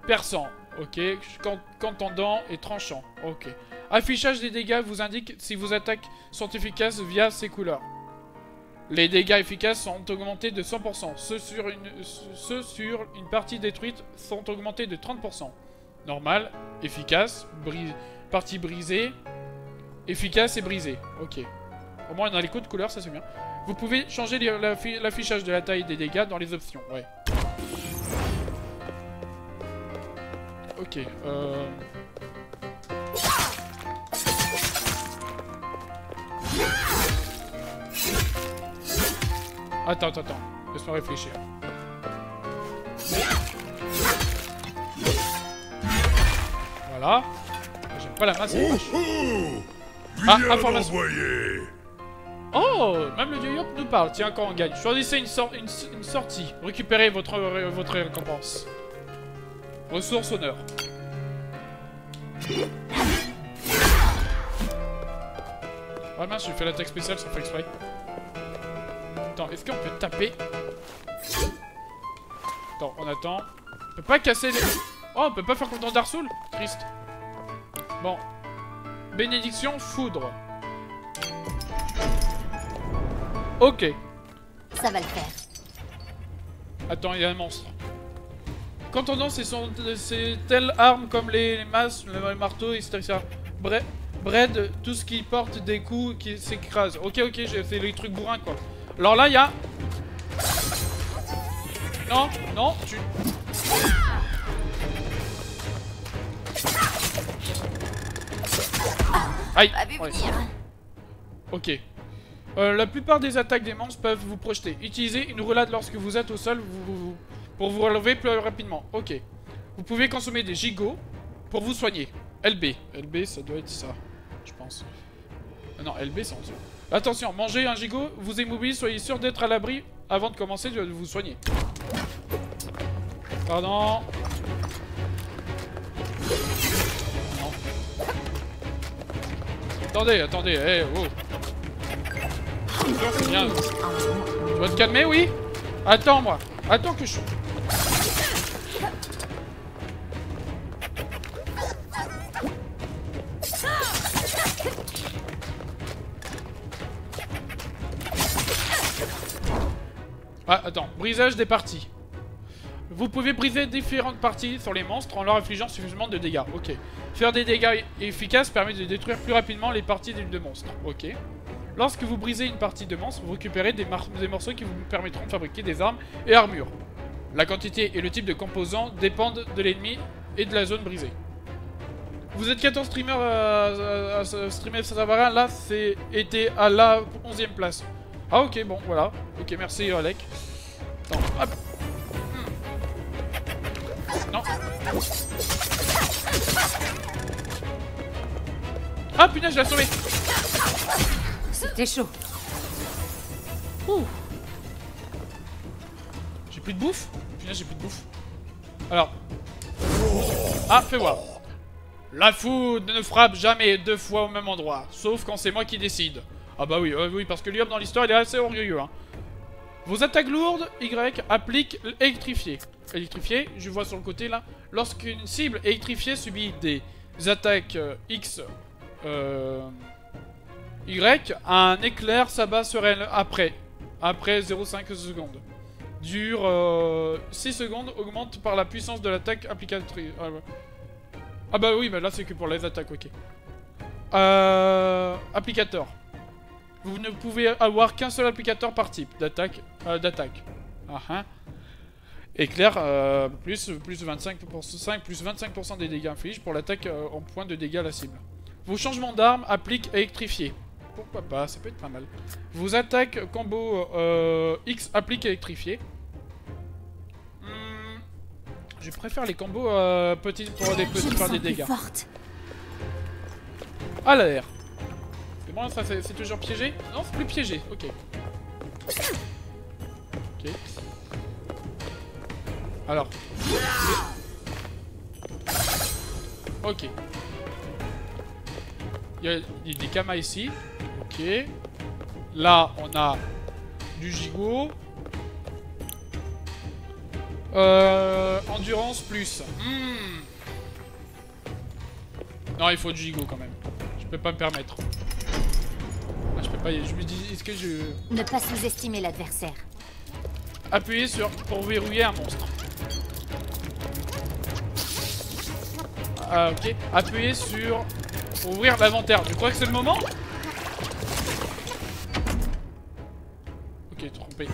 Perçant. Ok. Contendant et tranchant. Ok. Affichage des dégâts vous indique si vos attaques sont efficaces via ces couleurs. Les dégâts efficaces sont augmentés de 100%. Ceux sur une partie détruite sont augmentés de 30%. Normal, efficace, partie brisée, efficace et brisée. Ok. Au moins on a les codes couleurs, ça c'est bien. Vous pouvez changer l'affichage de la taille des dégâts dans les options. Ouais. Ok. Attends. Laisse-moi réfléchir. Voilà. J'aime pas la masse. Information. Oh, même le dieu Yop nous parle. Tiens, quand on gagne. Choisissez une sortie. Récupérez votre récompense. Ressources honneur. Ah mince, j'ai fait l'attaque spéciale sans faire exprès. Attends, est-ce qu'on peut taper? Attends, on attend. On peut pas casser les... Oh, on peut pas faire comme dans Dark Souls? Triste. Bon. Bénédiction, foudre. Ok. Ça va le faire. Attends, il y a un monstre. Contendant ces telles armes comme les masses, le marteau, etc. Bread, tout ce qui porte des coups qui s'écrase. Ok, j'ai fait les trucs bourrins quoi. Alors là, il y a... Non, tu... Aïe, ouais. Ok. La plupart des attaques des monstres peuvent vous projeter. Utilisez une roulade lorsque vous êtes au sol pour vous relever plus rapidement. Ok. Vous pouvez consommer des gigots pour vous soigner. LB, ça doit être ça, je pense. Non, LB, c'est en dessous. Attention, mangez un gigot, vous immobilise, soyez sûr d'être à l'abri avant de commencer de vous soigner. Pardon. Non. Attendez, hey, oh. Bien. Tu dois te calmer, oui? Attends, moi. Attends que je... Ah, attends. Brisage des parties. Vous pouvez briser différentes parties sur les monstres en leur infligeant suffisamment de dégâts. Ok. Faire des dégâts efficaces permet de détruire plus rapidement les parties de monstres. Ok. Lorsque vous brisez une partie de monstre, vous récupérez des morceaux qui vous permettront de fabriquer des armes et armures. La quantité et le type de composants dépendent de l'ennemi et de la zone brisée. Vous êtes 14 streamers à streamer Savara, là c'est été à la 11e place. Ah ok, bon, voilà. Ok, merci Alec. Attends, hop. Non. Ah putain, je l'ai sauvé. C'était chaud. Ouh. J'ai plus de bouffe. Putain, j'ai plus de bouffe. Alors. Ah, fais voir. La foudre ne frappe jamais 2 fois au même endroit. Sauf quand c'est moi qui décide. Ah bah oui, oui, parce que Liop dans l'histoire, il est assez orgueilleux. Hein. Vos attaques lourdes, Y, appliquent électrifié. Électrifié, je vois sur le côté là. Lorsqu'une cible électrifiée subit des attaques X, Y, un éclair s'abat sur elle après 0,5 secondes. Dure 6 secondes, augmente par la puissance de l'attaque applicatrice. Ah bah oui, mais là c'est que pour les attaques, ok. Applicateur. Vous ne pouvez avoir qu'un seul applicateur par type d'attaque. Éclair, plus 25%, plus 25% des dégâts infligés pour l'attaque en point de dégâts à la cible. Vos changements d'armes appliquent électrifié. Pourquoi pas, ça peut être pas mal. Vos attaques combo X appliquent électrifié. Je préfère les combos petits pour faire des dégâts. À l'air. C'est bon, ça c'est toujours piégé? Non, c'est plus piégé, ok. Ok. Alors. Ok. Il y a des kamas ici. Ok. Là, on a du gigot. Endurance plus. Non, il faut du gigot quand même. Je peux pas me permettre. Ah, je peux sais pas, je me dis, est-ce que je... Ne pas sous-estimer l'adversaire. Appuyez sur pour verrouiller un monstre. Ah, ok. Appuyez sur pour ouvrir l'inventaire. Je crois que c'est le moment. Ok, trompé.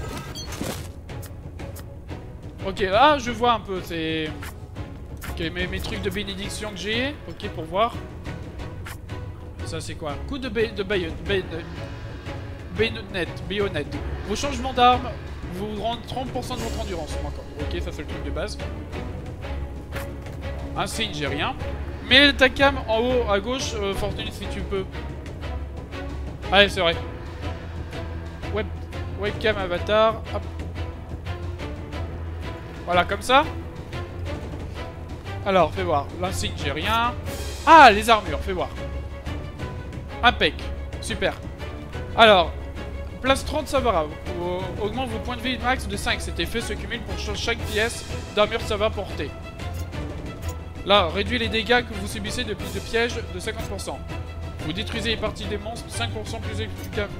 Ok, là je vois un peu. C'est... Ok, mes trucs de bénédiction que j'ai. Ok, pour voir. Ça c'est quoi? Coup de baïonnette. Vos changements d'armes vous rendent 30% de votre endurance. Ok, ça c'est le truc de base. Un signe, j'ai rien. Mets ta cam en haut à gauche, Fortune, si tu peux. Allez, c'est vrai. Webcam avatar. Hop. Voilà, comme ça. Alors, fais voir. L'insigne, j'ai rien. Ah, les armures, fais voir. Impec. Super. Alors, place 30, ça va. Augmente vos points de vie max de 5. Cet effet se cumule pour chaque pièce d'armure ça va porter. Là, réduit les dégâts que vous subissez depuis de pièges de 50%. Vous détruisez les parties des monstres 5%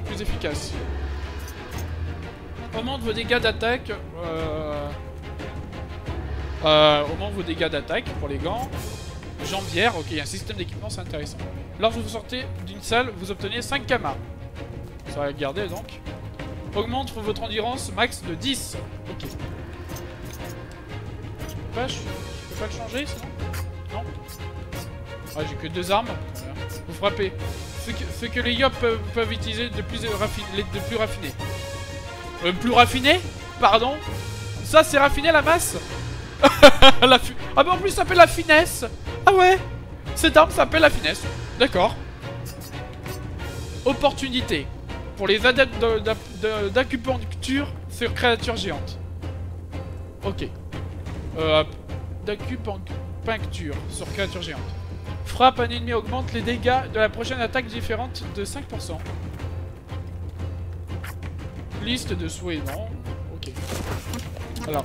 plus efficaces. Augmente vos dégâts d'attaque. Augmente vos dégâts d'attaque pour les gants. Jambière, ok, un système d'équipement, c'est intéressant. Lorsque vous sortez d'une salle, vous obtenez 5 kamas. Ça va garder donc. Augmente votre endurance max de 10. Ok. Je peux pas le changer sinon? Non. Ah, j'ai que 2 armes. Voilà. Vous frappez. Ce que les yop peuvent utiliser de plus raffiné. Plus raffiné? Pardon? Ça c'est raffiné la masse? Ah bah en plus ça s'appelle la finesse. Ah ouais. Cette arme s'appelle la finesse. D'accord. Opportunité. Pour les adeptes d'acupuncture sur créatures géantes. Ok. D'acupuncture sur créatures géantes. Frappe un ennemi augmente les dégâts de la prochaine attaque différente de 5%. Liste de souhaits, non. Ok. Alors.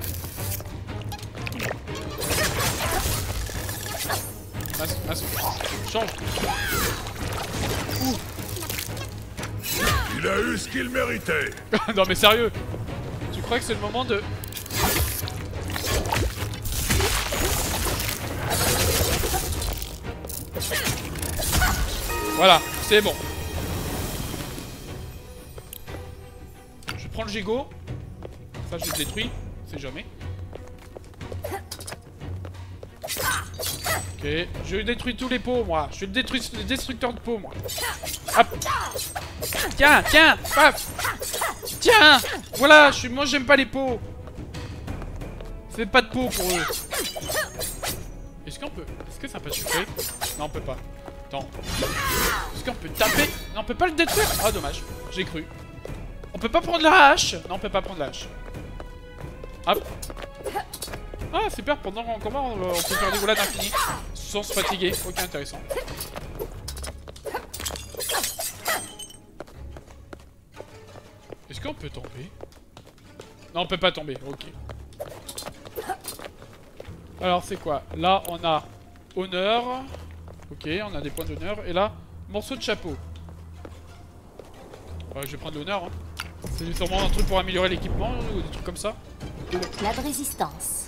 Masque. Change. Ouh. Il a eu ce qu'il méritait. Non mais sérieux. Tu crois que c'est le moment de... Voilà, c'est bon. Je prends le gigot. Ça je le détruis, c'est jamais. Ok, je détruis tous les pots moi. Je suis le destructeur de pots moi. Hop. Tiens, paf. Tiens. Voilà, moi j'aime pas les pots. C'est pas de pots pour eux. Est-ce qu'on peut... Est-ce que ça peut suffire? Non, on peut pas. Attends. Est-ce qu'on peut taper? Non, on peut pas le détruire. Ah, dommage. J'ai cru. On peut pas prendre la hache? Non, on peut pas prendre la hache. Hop. Ah, super. Pendant qu'on combat, on peut faire des roulades infinies sans se fatiguer. Ok, intéressant. Est-ce qu'on peut tomber? Non, on peut pas tomber. Ok. Alors, c'est quoi? Là, on a honneur. Ok, on a des points d'honneur. Et là, morceau de chapeau. Ouais, je vais prendre l'honneur. Hein. C'est sûrement un truc pour améliorer l'équipement ou des trucs comme ça. Le plat de résistance.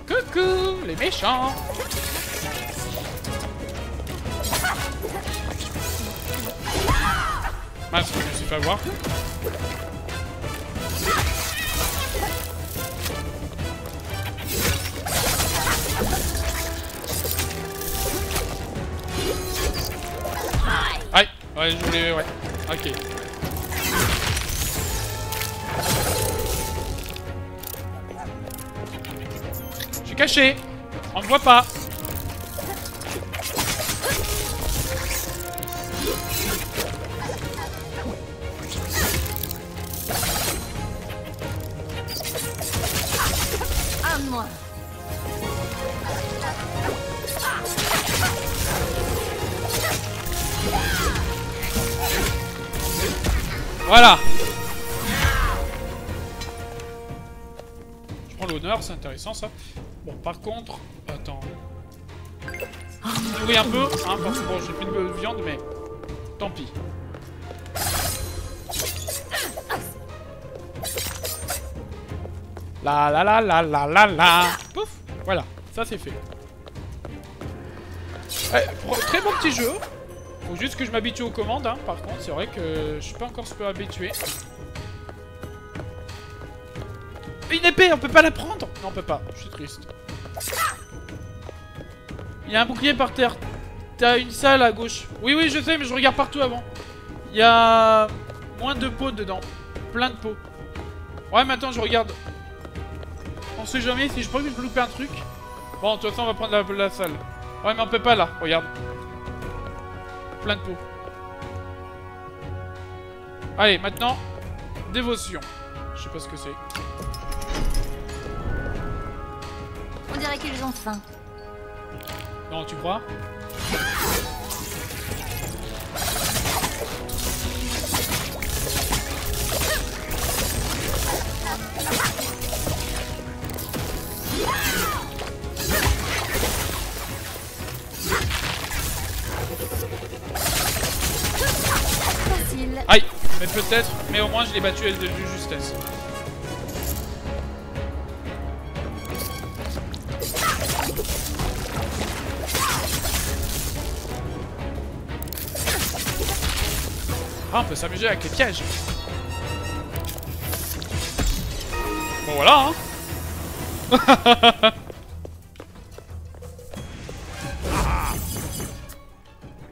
Coucou, les méchants. Mince, je me suis fait avoir. Aïe, ouais, je voulais, ouais. Ok. Je suis caché. On me voit pas. À moi. Voilà. Je prends l'honneur, c'est intéressant ça. Bon, par contre... Attends. Oui, un peu, hein, parce que bon, j'ai plus de viande, mais... Tant pis. La la la la la la la. Pouf. Voilà, ça c'est fait. Très bon petit jeu. Faut juste que je m'habitue aux commandes, hein. Par contre, c'est vrai que je suis pas encore super habitué. Une épée, on peut pas la prendre? Non, on peut pas, je suis triste. Il y a un bouclier par terre. T'as une salle à gauche. Oui, oui, je sais, mais je regarde partout avant. Il y a moins de pots dedans. Plein de pots. Ouais, mais attends, je regarde. On sait jamais si je peux louper un truc. Bon, de toute façon, on va prendre la salle. Ouais, mais on peut pas là, regarde. Plein de pots. Allez, maintenant, dévotion. Je sais pas ce que c'est. On dirait qu'ils ont faim. Non, tu crois? Facile. Aïe, mais peut-être, mais au moins je l'ai battu avec de justesse. Ah, on peut s'amuser avec les pièges. Bon voilà, hein.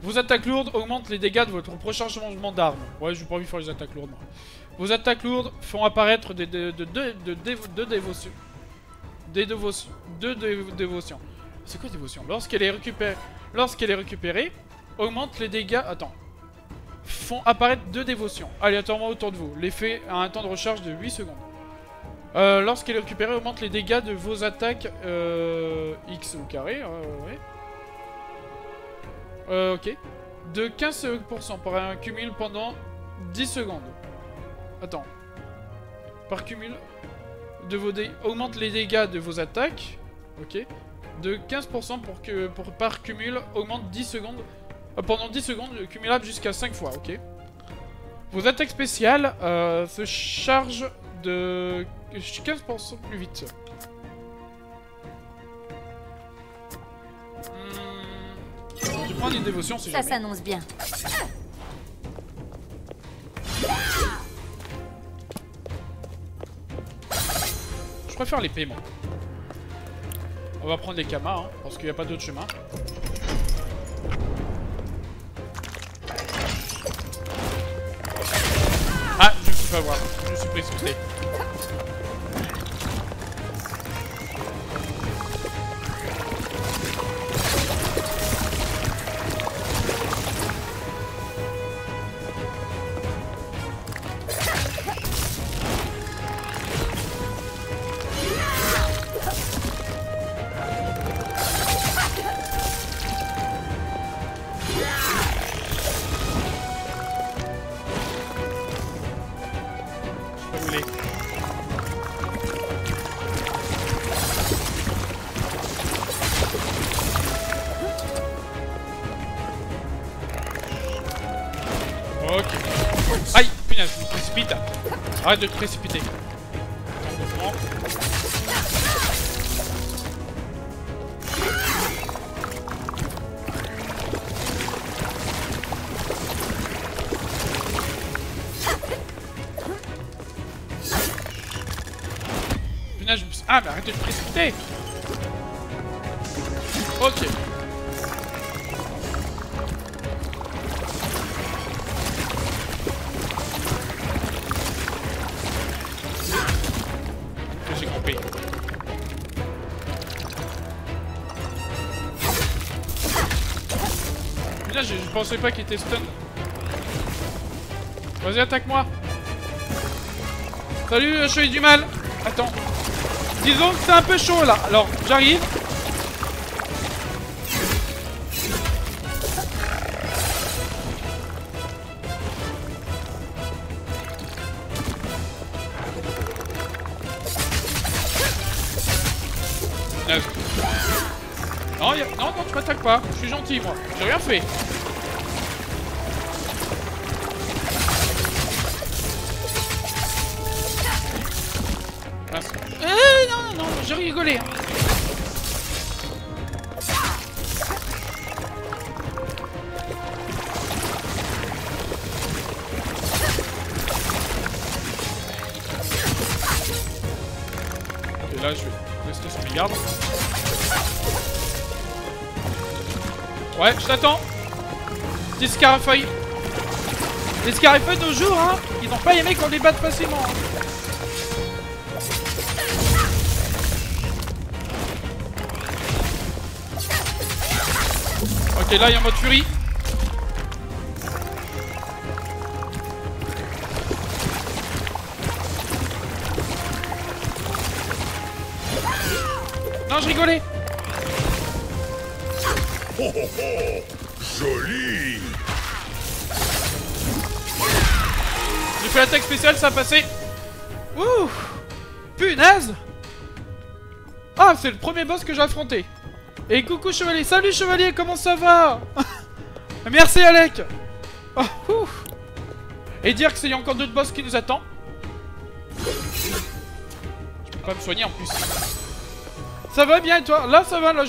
Vos attaques lourdes augmentent les dégâts de votre prochain changement d'arme. Ouais, j'ai pas envie de faire les attaques lourdes, moi. Vos attaques lourdes font apparaître deux dévotions. Deux dévotions. C'est quoi dévotion? Lorsqu'elle est récupérée, augmente les dégâts... Attends. Font apparaître deux dévotions aléatoirement autour de vous. L'effet a un temps de recharge de 8 secondes. Lorsqu'elle est récupérée, augmente les dégâts de vos attaques X au carré. Ouais. Ok. De 15% par un cumul pendant 10 secondes. Attends. Par cumul de vos augmente les dégâts de vos attaques. Ok. De 15% par cumul augmente 10 secondes. Pendant 10 secondes, cumulable jusqu'à 5 fois, ok. Vos attaques spéciales se chargent de 15% plus vite. Je vais prendre une dévotion si Ça jamais. s'annonce bien. Je préfère l'épée, moi. On va prendre les kamas, hein, parce qu'il n'y a pas d'autre chemin. Ah, je me suis fait avoir. Je me suis précipité. Ok. Aïe, punaise, je me précipite. Arrête de te précipiter. Attends, punaise, je me... Ah, mais arrête de te précipiter. Ok. J'ai compris. Là, je pensais pas qu'il était stun. Vas-y, attaque-moi. Salut, je suis du mal. Attends. Disons que c'est un peu chaud là. Alors, j'arrive. Non, non, tu m'attaques pas. Je suis gentil, moi. J'ai rien fait. Mince. je rigolais. Hein. Et là, je vais rester sur mes gardes. Ouais, je t'attends. Des scarafeuilles. Les scarafeuilles de jour, hein, ils n'ont pas aimé qu'on les batte facilement. Hein. Ok, là, il y a un mode furie. Non, je rigolais. Oh oh oh, joli. J'ai fait l'attaque spéciale, ça a passé. Ouh, punaise. Ah, c'est le premier boss que j'ai affronté. Et coucou chevalier, salut chevalier, comment ça va? Merci Alec. Oh, ouf. Et dire qu'il y a encore d'autres boss qui nous attendent. Je peux pas me soigner en plus. Ça va bien et toi? Là ça va, là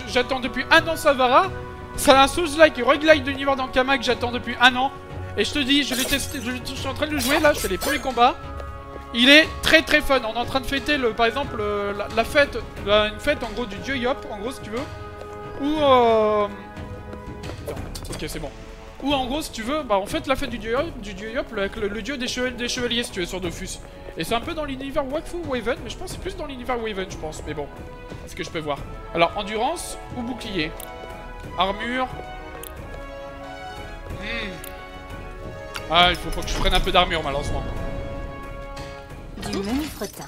j'attends depuis un an Savara. C'est un Souls-like et roguelike de l'univers d'Ankama que j'attends depuis un an. Et je te dis, je l'ai testé, je suis en train de le jouer là, je fais les premiers combats. Il est très très fun, on est en train de fêter par exemple la fête, une fête en gros du dieu Yop, en gros si tu veux. Ou ok c'est bon. Ou en gros si tu veux, bah on fête la fête du dieu Yop avec le dieu des chevaliers si tu veux sur Dofus. Et c'est un peu dans l'univers Wakfu Waven, mais je pense que c'est plus dans l'univers Waven je pense, mais bon. C'est ce que je peux voir. Alors endurance ou bouclier? Armure. Ah il faut que je prenne un peu d'armure malheureusement. Du même fretin.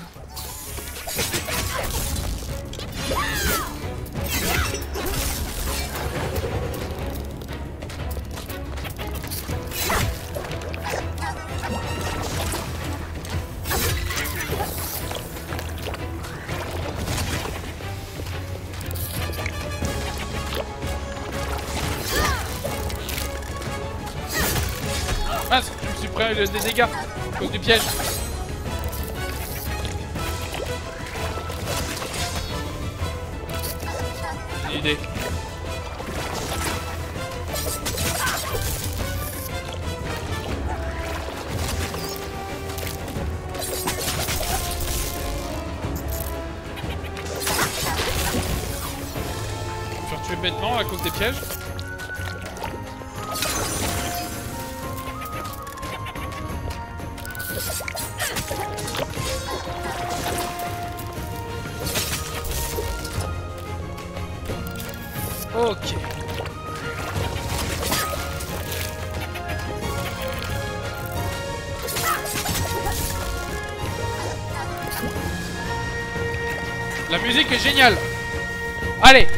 Ah, je me suis pris des dégâts à cause du piège. J'ai une idée. Je vais me faire tuer bêtement à cause des pièges. Ok. La musique est géniale. Allez.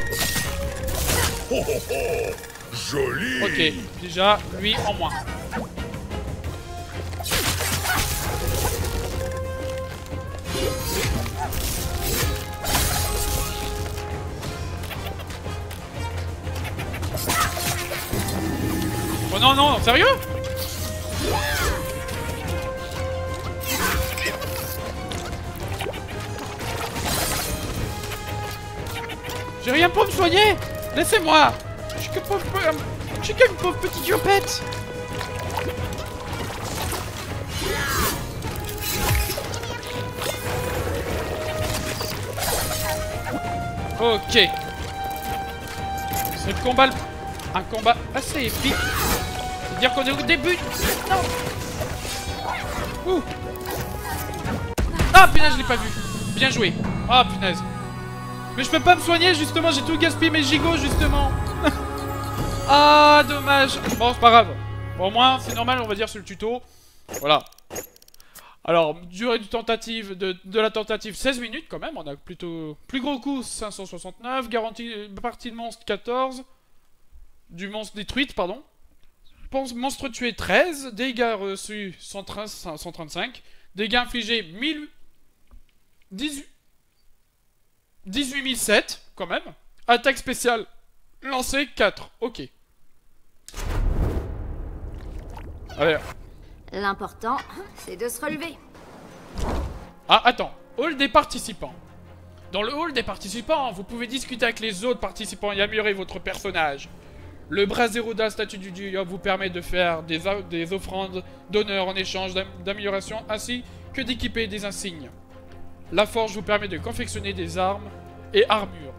Oh oh oh, joli. Ok, déjà, lui en moins. Oh non, non, sérieux? J'ai rien pour me soigner. Laissez-moi. Je suis qu'une pauvre petite yopette. Ok. C'est le combat, un combat assez épique. C'est-à-dire qu'on est au début. Non. Ouh. Ah punaise, je l'ai pas vu. Bien joué. Ah punaise. Mais je peux pas me soigner justement, j'ai tout gaspillé mes gigots justement. Ah dommage. Bon c'est pas grave. Bon, au moins c'est normal on va dire sur le tuto. Voilà. Alors durée du tentative de la tentative 16 minutes quand même. On a plutôt plus gros coup 569. Garantie partie de monstre 14. Du monstre détruite pardon. Monstre tué 13. Dégâts reçus 135. Dégâts infligés 18 007 quand même. Attaque spéciale lancée 4. Ok. Allez. L'important, c'est de se relever. Ah attends. Hall des participants. Dans le hall des participants, vous pouvez discuter avec les autres participants et améliorer votre personnage. Le brasero de la statue du dieu Yop vous permet de faire des offrandes d'honneur en échange d'amélioration ainsi que d'équiper des insignes. La forge vous permet de confectionner des armes et armures.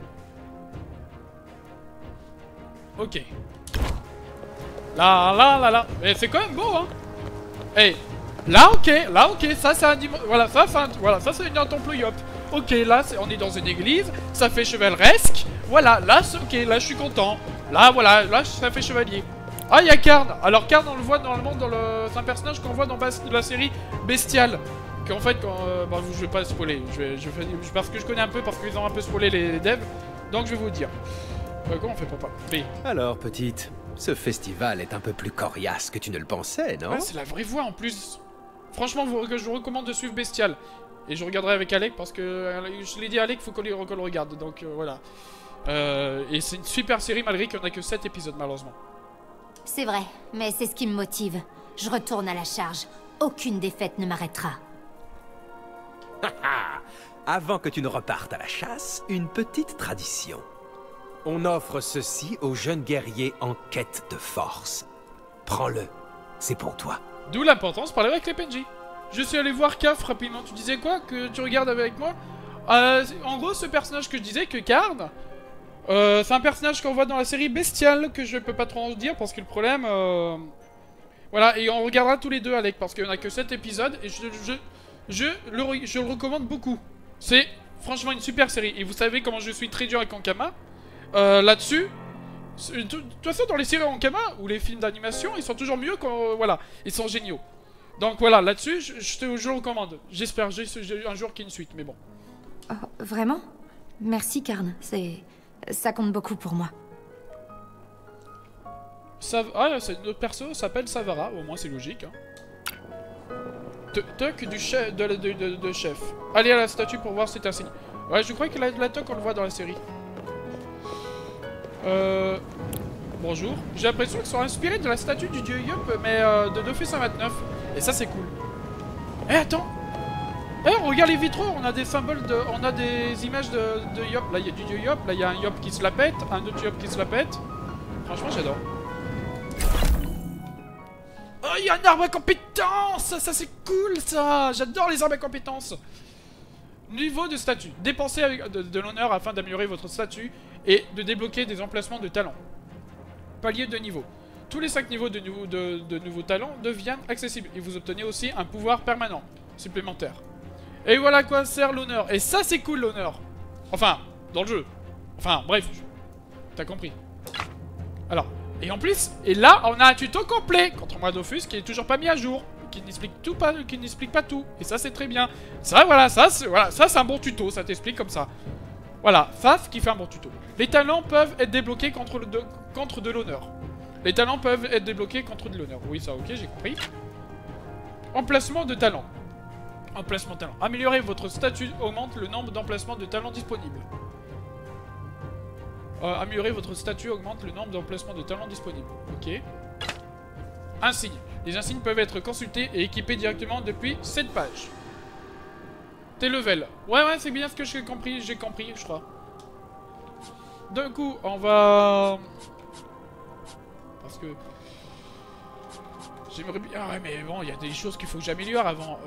Ok. Là. Mais c'est quand même beau, hein. Hey, là, ok, ça c'est un voilà, ça c'est une temple Yop. Ok, là, on est dans une église, ça fait chevaleresque. Voilà, là, ok, là, je suis content. Là, voilà, là, ça fait chevalier. Ah, il y a Karn. Alors, Karn, on le voit normalement dans le... C'est un personnage qu'on voit dans la série Bestial. Qu'en fait, quand... je vais pas spoiler. Parce que je connais un peu, parce qu'ils ont un peu spoilé les devs. Donc, je vais vous dire. Comment on fait pour pas... Mais... Alors, petite, ce festival est un peu plus coriace que tu ne le pensais, non? Ouais, c'est la vraie voix, en plus. Franchement, je vous recommande de suivre Bestial. Et je regarderai avec Alec, parce que... Je l'ai dit à Alec, faut qu'on le regarde. Donc, voilà. Et c'est une super série malgré qu'il n'y en a que 7 épisodes malheureusement. C'est vrai, mais c'est ce qui me motive. Je retourne à la charge. Aucune défaite ne m'arrêtera. Avant que tu ne repartes à la chasse, une petite tradition. On offre ceci aux jeunes guerriers en quête de force. Prends-le, c'est pour toi. D'où l'importance de parler avec les PNJ. Je suis allé voir Kaf rapidement. Tu disais quoi que tu regardes avec moi? En gros, ce personnage que je disais, que Karn... c'est un personnage qu'on voit dans la série Bestial, que je peux pas trop en dire, parce que le problème... Voilà, et on regardera tous les deux, Alec, parce qu'il n'y en a que 7 épisodes, et je le recommande beaucoup. C'est franchement une super série, et vous savez comment je suis très dur avec Ankama. Là-dessus, de toute façon, dans les séries Ankama, ou les films d'animation, ils sont toujours mieux quand... voilà, ils sont géniaux. Donc voilà, là-dessus, je le recommande. J'espère, j'ai un jour qu'il y ait une suite, mais bon. Oh, vraiment? Merci, Karn, ça compte beaucoup pour moi. Notre perso s'appelle Savara, au moins c'est logique. Hein. Tuck du chef, de chef. Allez à la statue pour voir cet insigne. Ouais, je crois que la Tuck on le voit dans la série. Bonjour. J'ai l'impression qu'ils sont inspirés de la statue du dieu Yop, mais de Dofus 129. Et ça c'est cool. Eh, attends! Eh, regarde les vitraux, on a des symboles de... On a des images de Yop. Là, il y a du dieu Yop, là, il y a un Yop qui se la pète, un autre Yop qui se la pète. Franchement, j'adore. Oh, il y a un arbre à compétences! Ça, c'est cool, ça! J'adore les arbres à compétences! Niveau de statut. Dépensez avec de l'honneur afin d'améliorer votre statut et de débloquer des emplacements de talents. Palier de niveau. Tous les 5 niveaux de nouveaux talents deviennent accessibles. Et vous obtenez aussi un pouvoir permanent, supplémentaire. Et voilà à quoi sert l'honneur. Et ça, c'est cool, l'honneur. Enfin, dans le jeu. Enfin, bref. T'as compris. Alors, et en plus, et là, on a un tuto complet. Contrairement à Dofus, qui est toujours pas mis à jour. Qui n'explique pas tout. Et ça, c'est très bien. Ça, voilà, ça, c'est un bon tuto. Ça t'explique comme ça. Voilà, ça, ce qui fait un bon tuto. Les talents peuvent être débloqués contre de l'honneur. Les talents peuvent être débloqués contre de l'honneur. Oui, ça, ok, j'ai compris. Emplacement de talent. Emplacement de talent. Améliorer votre statut augmente le nombre d'emplacements de talents disponibles. Améliorer votre statut augmente le nombre d'emplacements de talents disponibles. Ok. Insignes. Les insignes peuvent être consultés et équipés directement depuis cette page. Tes levels. Ouais, c'est bien ce que j'ai compris, je crois. D'un coup, on va... Parce que... J'aimerais bien... Ah ouais, mais bon, il y a des choses qu'il faut que j'améliore avant.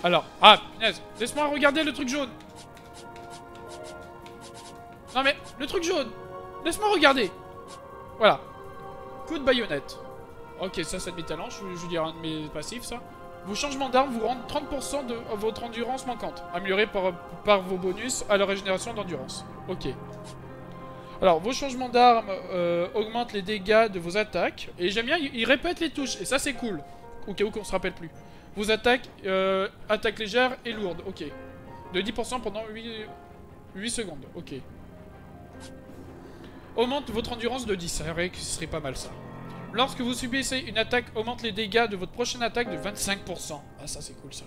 Alors, punaise, laisse-moi regarder le truc jaune. Non mais, le truc jaune. Laisse-moi regarder. Voilà. Coup de baïonnette. Ok, ça c'est de mes talents, je veux dire un de mes passifs, ça. Vos changements d'armes vous rendent 30% de votre endurance manquante. Amélioré par vos bonus à la régénération d'endurance. Ok. Alors, vos changements d'armes augmentent les dégâts de vos attaques. Et j'aime bien, ils répètent les touches. Et ça, c'est cool. Au cas où qu'on se rappelle plus. Vos attaques, attaques légères et lourdes. Ok. De 10% pendant 8 secondes. Ok. Augmente votre endurance de 10. C'est vrai que ce serait pas mal, ça. Lorsque vous subissez une attaque, augmente les dégâts de votre prochaine attaque de 25%. Ah, ça, c'est cool, ça.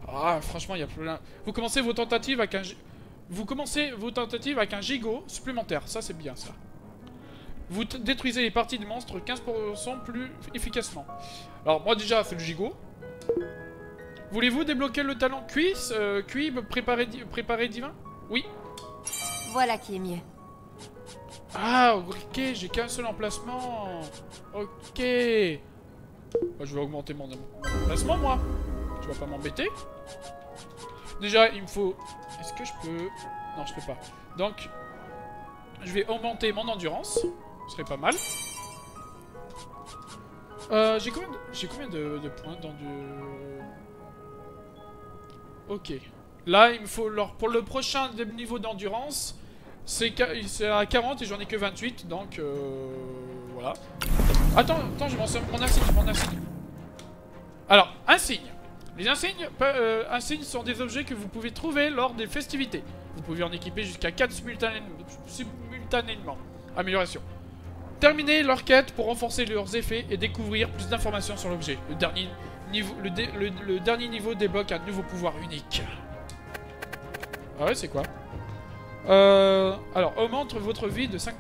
Ah, franchement, il y a plein... Vous commencez vos tentatives avec un gigot supplémentaire. Ça, c'est bien, ça. Vous détruisez les parties du monstre 15% plus efficacement. Alors, moi, déjà, c'est le gigot. Voulez-vous débloquer le talent cuisse, préparé divin? Oui. Voilà qui est mieux. Ah, ok, j'ai qu'un seul emplacement. Ok. Bah, je vais augmenter mon emplacement, moi. Tu vas pas m'embêter. Déjà, il me faut... Est-ce que je peux... Non, je peux pas. Donc, je vais augmenter mon endurance. Ce serait pas mal. J'ai combien de points dans du... Ok. Là, il me faut... Alors, pour le prochain niveau d'endurance, c'est à 40 et j'en ai que 28, donc... voilà. Attends, je m'en sers mon insigne, Alors, insigne. Les insignes sont des objets que vous pouvez trouver lors des festivités. Vous pouvez en équiper jusqu'à 4 simultanément. Amélioration. Terminez leur quête pour renforcer leurs effets et découvrir plus d'informations sur l'objet. Le dernier niveau débloque un nouveau pouvoir unique. Ah ouais, c'est quoi? Alors, augmente votre vie de 5%.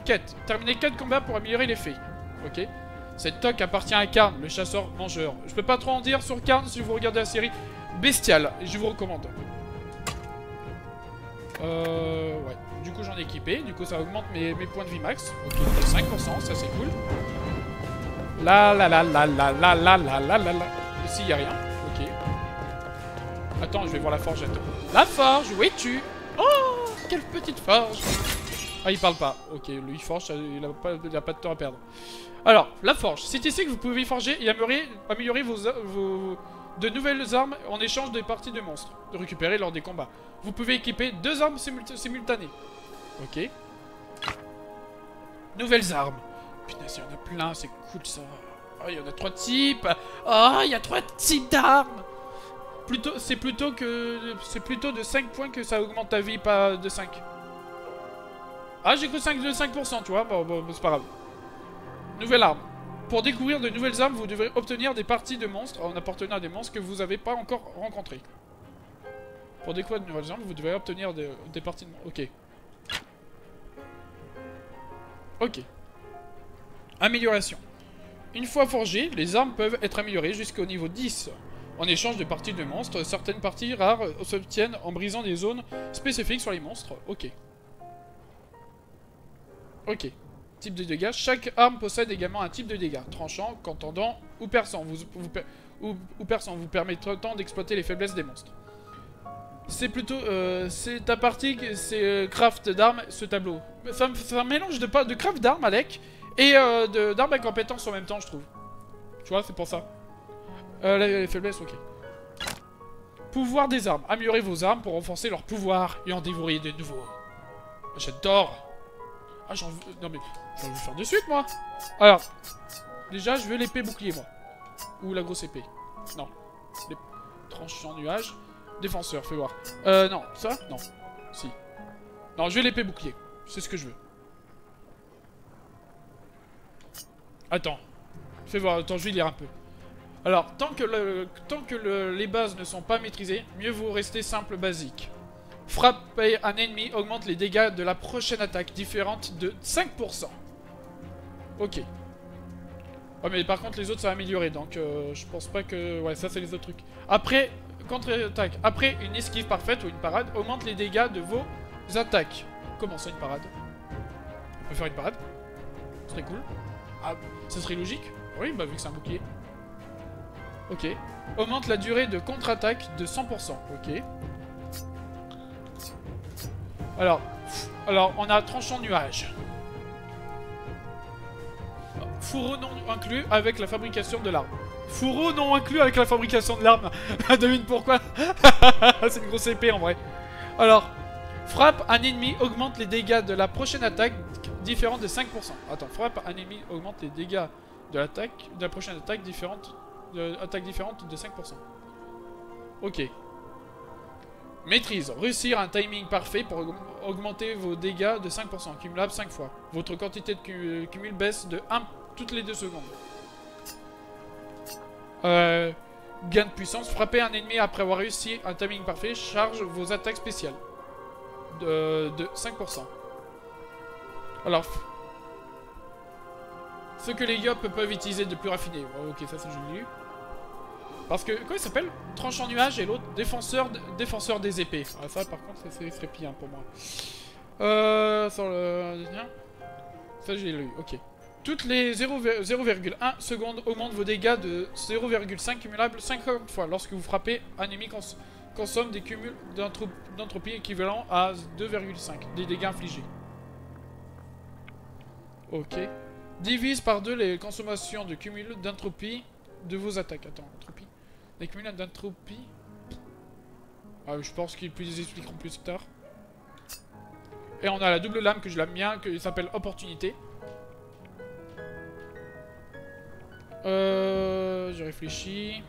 Quête. Terminez 4 combats pour améliorer l'effet. Ok. Cette toque appartient à Karn, le chasseur-mangeur. Je peux pas trop en dire sur Karn si vous regardez la série Bestial. Je vous recommande. Ouais. Du coup, j'en ai équipé. Du coup, ça augmente mes points de vie max. Ok, de 5%, ça c'est cool. La. Ici, y a rien. Ok. Attends, je vais voir la forge. La forge, où es-tu? Oh, quelle petite forge. Ah, il parle pas. Ok, lui, forge, il a pas de temps à perdre. Alors, la forge. C'est ici que vous pouvez forger et améliorer de nouvelles armes en échange des parties de monstres, récupérées lors des combats. Vous pouvez équiper 2 armes simultanées. Ok. Nouvelles armes. Putain, il y en a plein, c'est cool ça. Oh, il y en a 3 types. Oh, il y a 3 types d'armes. C'est plutôt de 5 points que ça augmente ta vie, pas de 5. Ah, j'ai que 5%, tu vois. Bon, c'est pas grave. Nouvelle arme. Pour découvrir de nouvelles armes, vous devrez obtenir des parties de monstres en appartenant à des monstres que vous n'avez pas encore rencontrés. Pour découvrir de nouvelles armes, vous devrez obtenir des parties de monstres. Ok. Ok. Amélioration. Une fois forgées, les armes peuvent être améliorées jusqu'au niveau 10. En échange de parties de monstres, certaines parties rares s'obtiennent en brisant des zones spécifiques sur les monstres. Ok. Ok. Type de dégâts. Chaque arme possède également un type de dégâts. Tranchant, contendant ou perçant. Vous permettant d'exploiter les faiblesses des monstres. C'est plutôt... c'est ta partie, c'est craft d'armes, ce tableau. C'est un mélange de craft d'armes, Alec, et d'armes à compétences en même temps, je trouve. Tu vois, c'est pour ça. Les faiblesses, ok. Pouvoir des armes. Améliorez vos armes pour renforcer leur pouvoir et en dévorer de nouveaux. J'adore. Ah, j'en veux... Non mais, j'en veux faire de suite, moi. Alors, déjà, je veux l'épée bouclier, moi. Ou la grosse épée. Non. Les tranches en nuage. Défenseur, fais voir. Non, ça? Non. Si. Non, je veux l'épée bouclier. C'est ce que je veux. Attends. Fais voir, attends, je vais lire un peu. Alors, tant que les bases ne sont pas maîtrisées, mieux vaut rester simple basique. Frapper un ennemi augmente les dégâts de la prochaine attaque différente de 5%. Ok. Ouais, mais par contre, les autres, ça va améliorer, donc je pense pas que... Ouais, ça, c'est les autres trucs. Après, contre-attaque. Après, une esquive parfaite ou une parade augmente les dégâts de vos attaques. Comment ça, une parade? On peut faire une parade? Ce serait cool. Ah, ça serait logique? Oui, bah vu que c'est un bouclier. Ok. Augmente la durée de contre-attaque de 100%. Ok. Alors, on a tranchant nuage. Fourreau non inclus avec la fabrication de l'arme. Fourreau non inclus avec la fabrication de l'arme. Devine pourquoi. C'est une grosse épée en vrai. Alors, frappe un ennemi augmente les dégâts de la prochaine attaque différente de 5%. Attends, frappe un ennemi augmente les dégâts de la prochaine attaque différente de 5%. Ok. Maîtrise. Réussir un timing parfait pour augmenter vos dégâts de 5%, cumulable 5 fois. Votre quantité de cumul baisse de 1 toutes les 2 secondes. Gain de puissance. Frapper un ennemi après avoir réussi un timing parfait. Charge vos attaques spéciales. De 5%. Alors... Ce que les yop peuvent utiliser de plus raffiné. Oh, ok, ça c'est joli. Parce que, quoi il s'appelle? Tranchant nuage et l'autre défenseur des épées. Ah, ça par contre, ça serait pire pour moi. Sur le... Ça j'ai lu, ok. Toutes les 0,1 secondes augmentent vos dégâts de 0,5 cumulables 50 fois. Lorsque vous frappez, un ennemi consomme des cumuls d'entropie équivalents à 2,5 des dégâts infligés. Ok. Divise par 2 les consommations de cumul d'entropie de vos attaques. Attends, entropie. Les cumuls d'entropie. Ah, je pense qu'ils les expliqueront plus tard. Et on a la double lame que je l'aime bien, qui s'appelle Opportunité. Je réfléchis.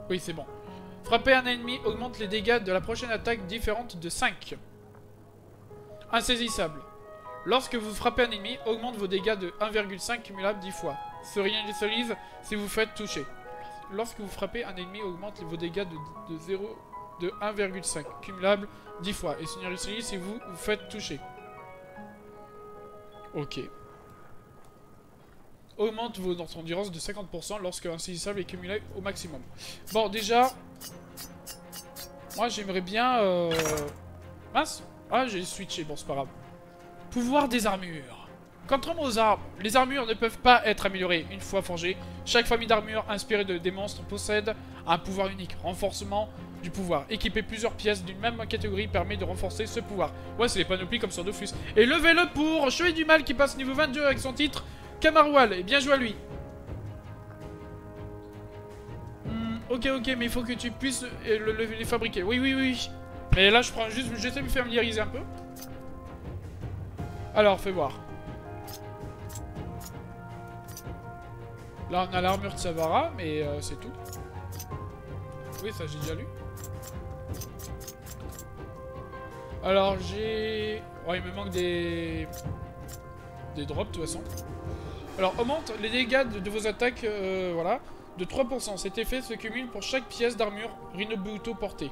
Oui, c'est bon. Frapper un ennemi augmente les dégâts de la prochaine attaque différente de 5. Insaisissable. Lorsque vous frappez un ennemi, augmente vos dégâts de 1,5 cumulable 10 fois. Se réinitialise si vous faites toucher. Lorsque vous frappez un ennemi, augmente vos dégâts de 1,5 cumulable 10 fois. Et se réinitialise si vous faites toucher. Ok. Augmente vos endurance de 50% lorsque insaisissable est cumulé au maximum. Bon, déjà... Moi, j'aimerais bien... Mince. Ah, j'ai switché. Bon, c'est pas grave. Pouvoir des armures. Contrairement aux armes, les armures ne peuvent pas être améliorées une fois forgées. Chaque famille d'armures inspirée des monstres possède un pouvoir unique. Renforcement du pouvoir. Équiper plusieurs pièces d'une même catégorie permet de renforcer ce pouvoir. Ouais, c'est les panoplies comme sur Dofus. Et levez-le pour Chevalier du Mal qui passe niveau 22 avec son titre Camarwal. Et bien joué à lui. Ok, mais il faut que tu puisses les fabriquer. Oui. Mais là, je prends juste... J'essaie de me familiariser un peu. Alors, fais voir. Là, on a l'armure de Savara, mais c'est tout. Oui, ça, j'ai déjà lu. Alors, j'ai... Oh, il me manque des drops, de toute façon. Alors, augmente les dégâts de vos attaques, voilà, de 3%. Cet effet se cumule pour chaque pièce d'armure Rinobuto portée.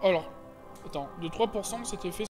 Alors, attends, de 3%, cet effet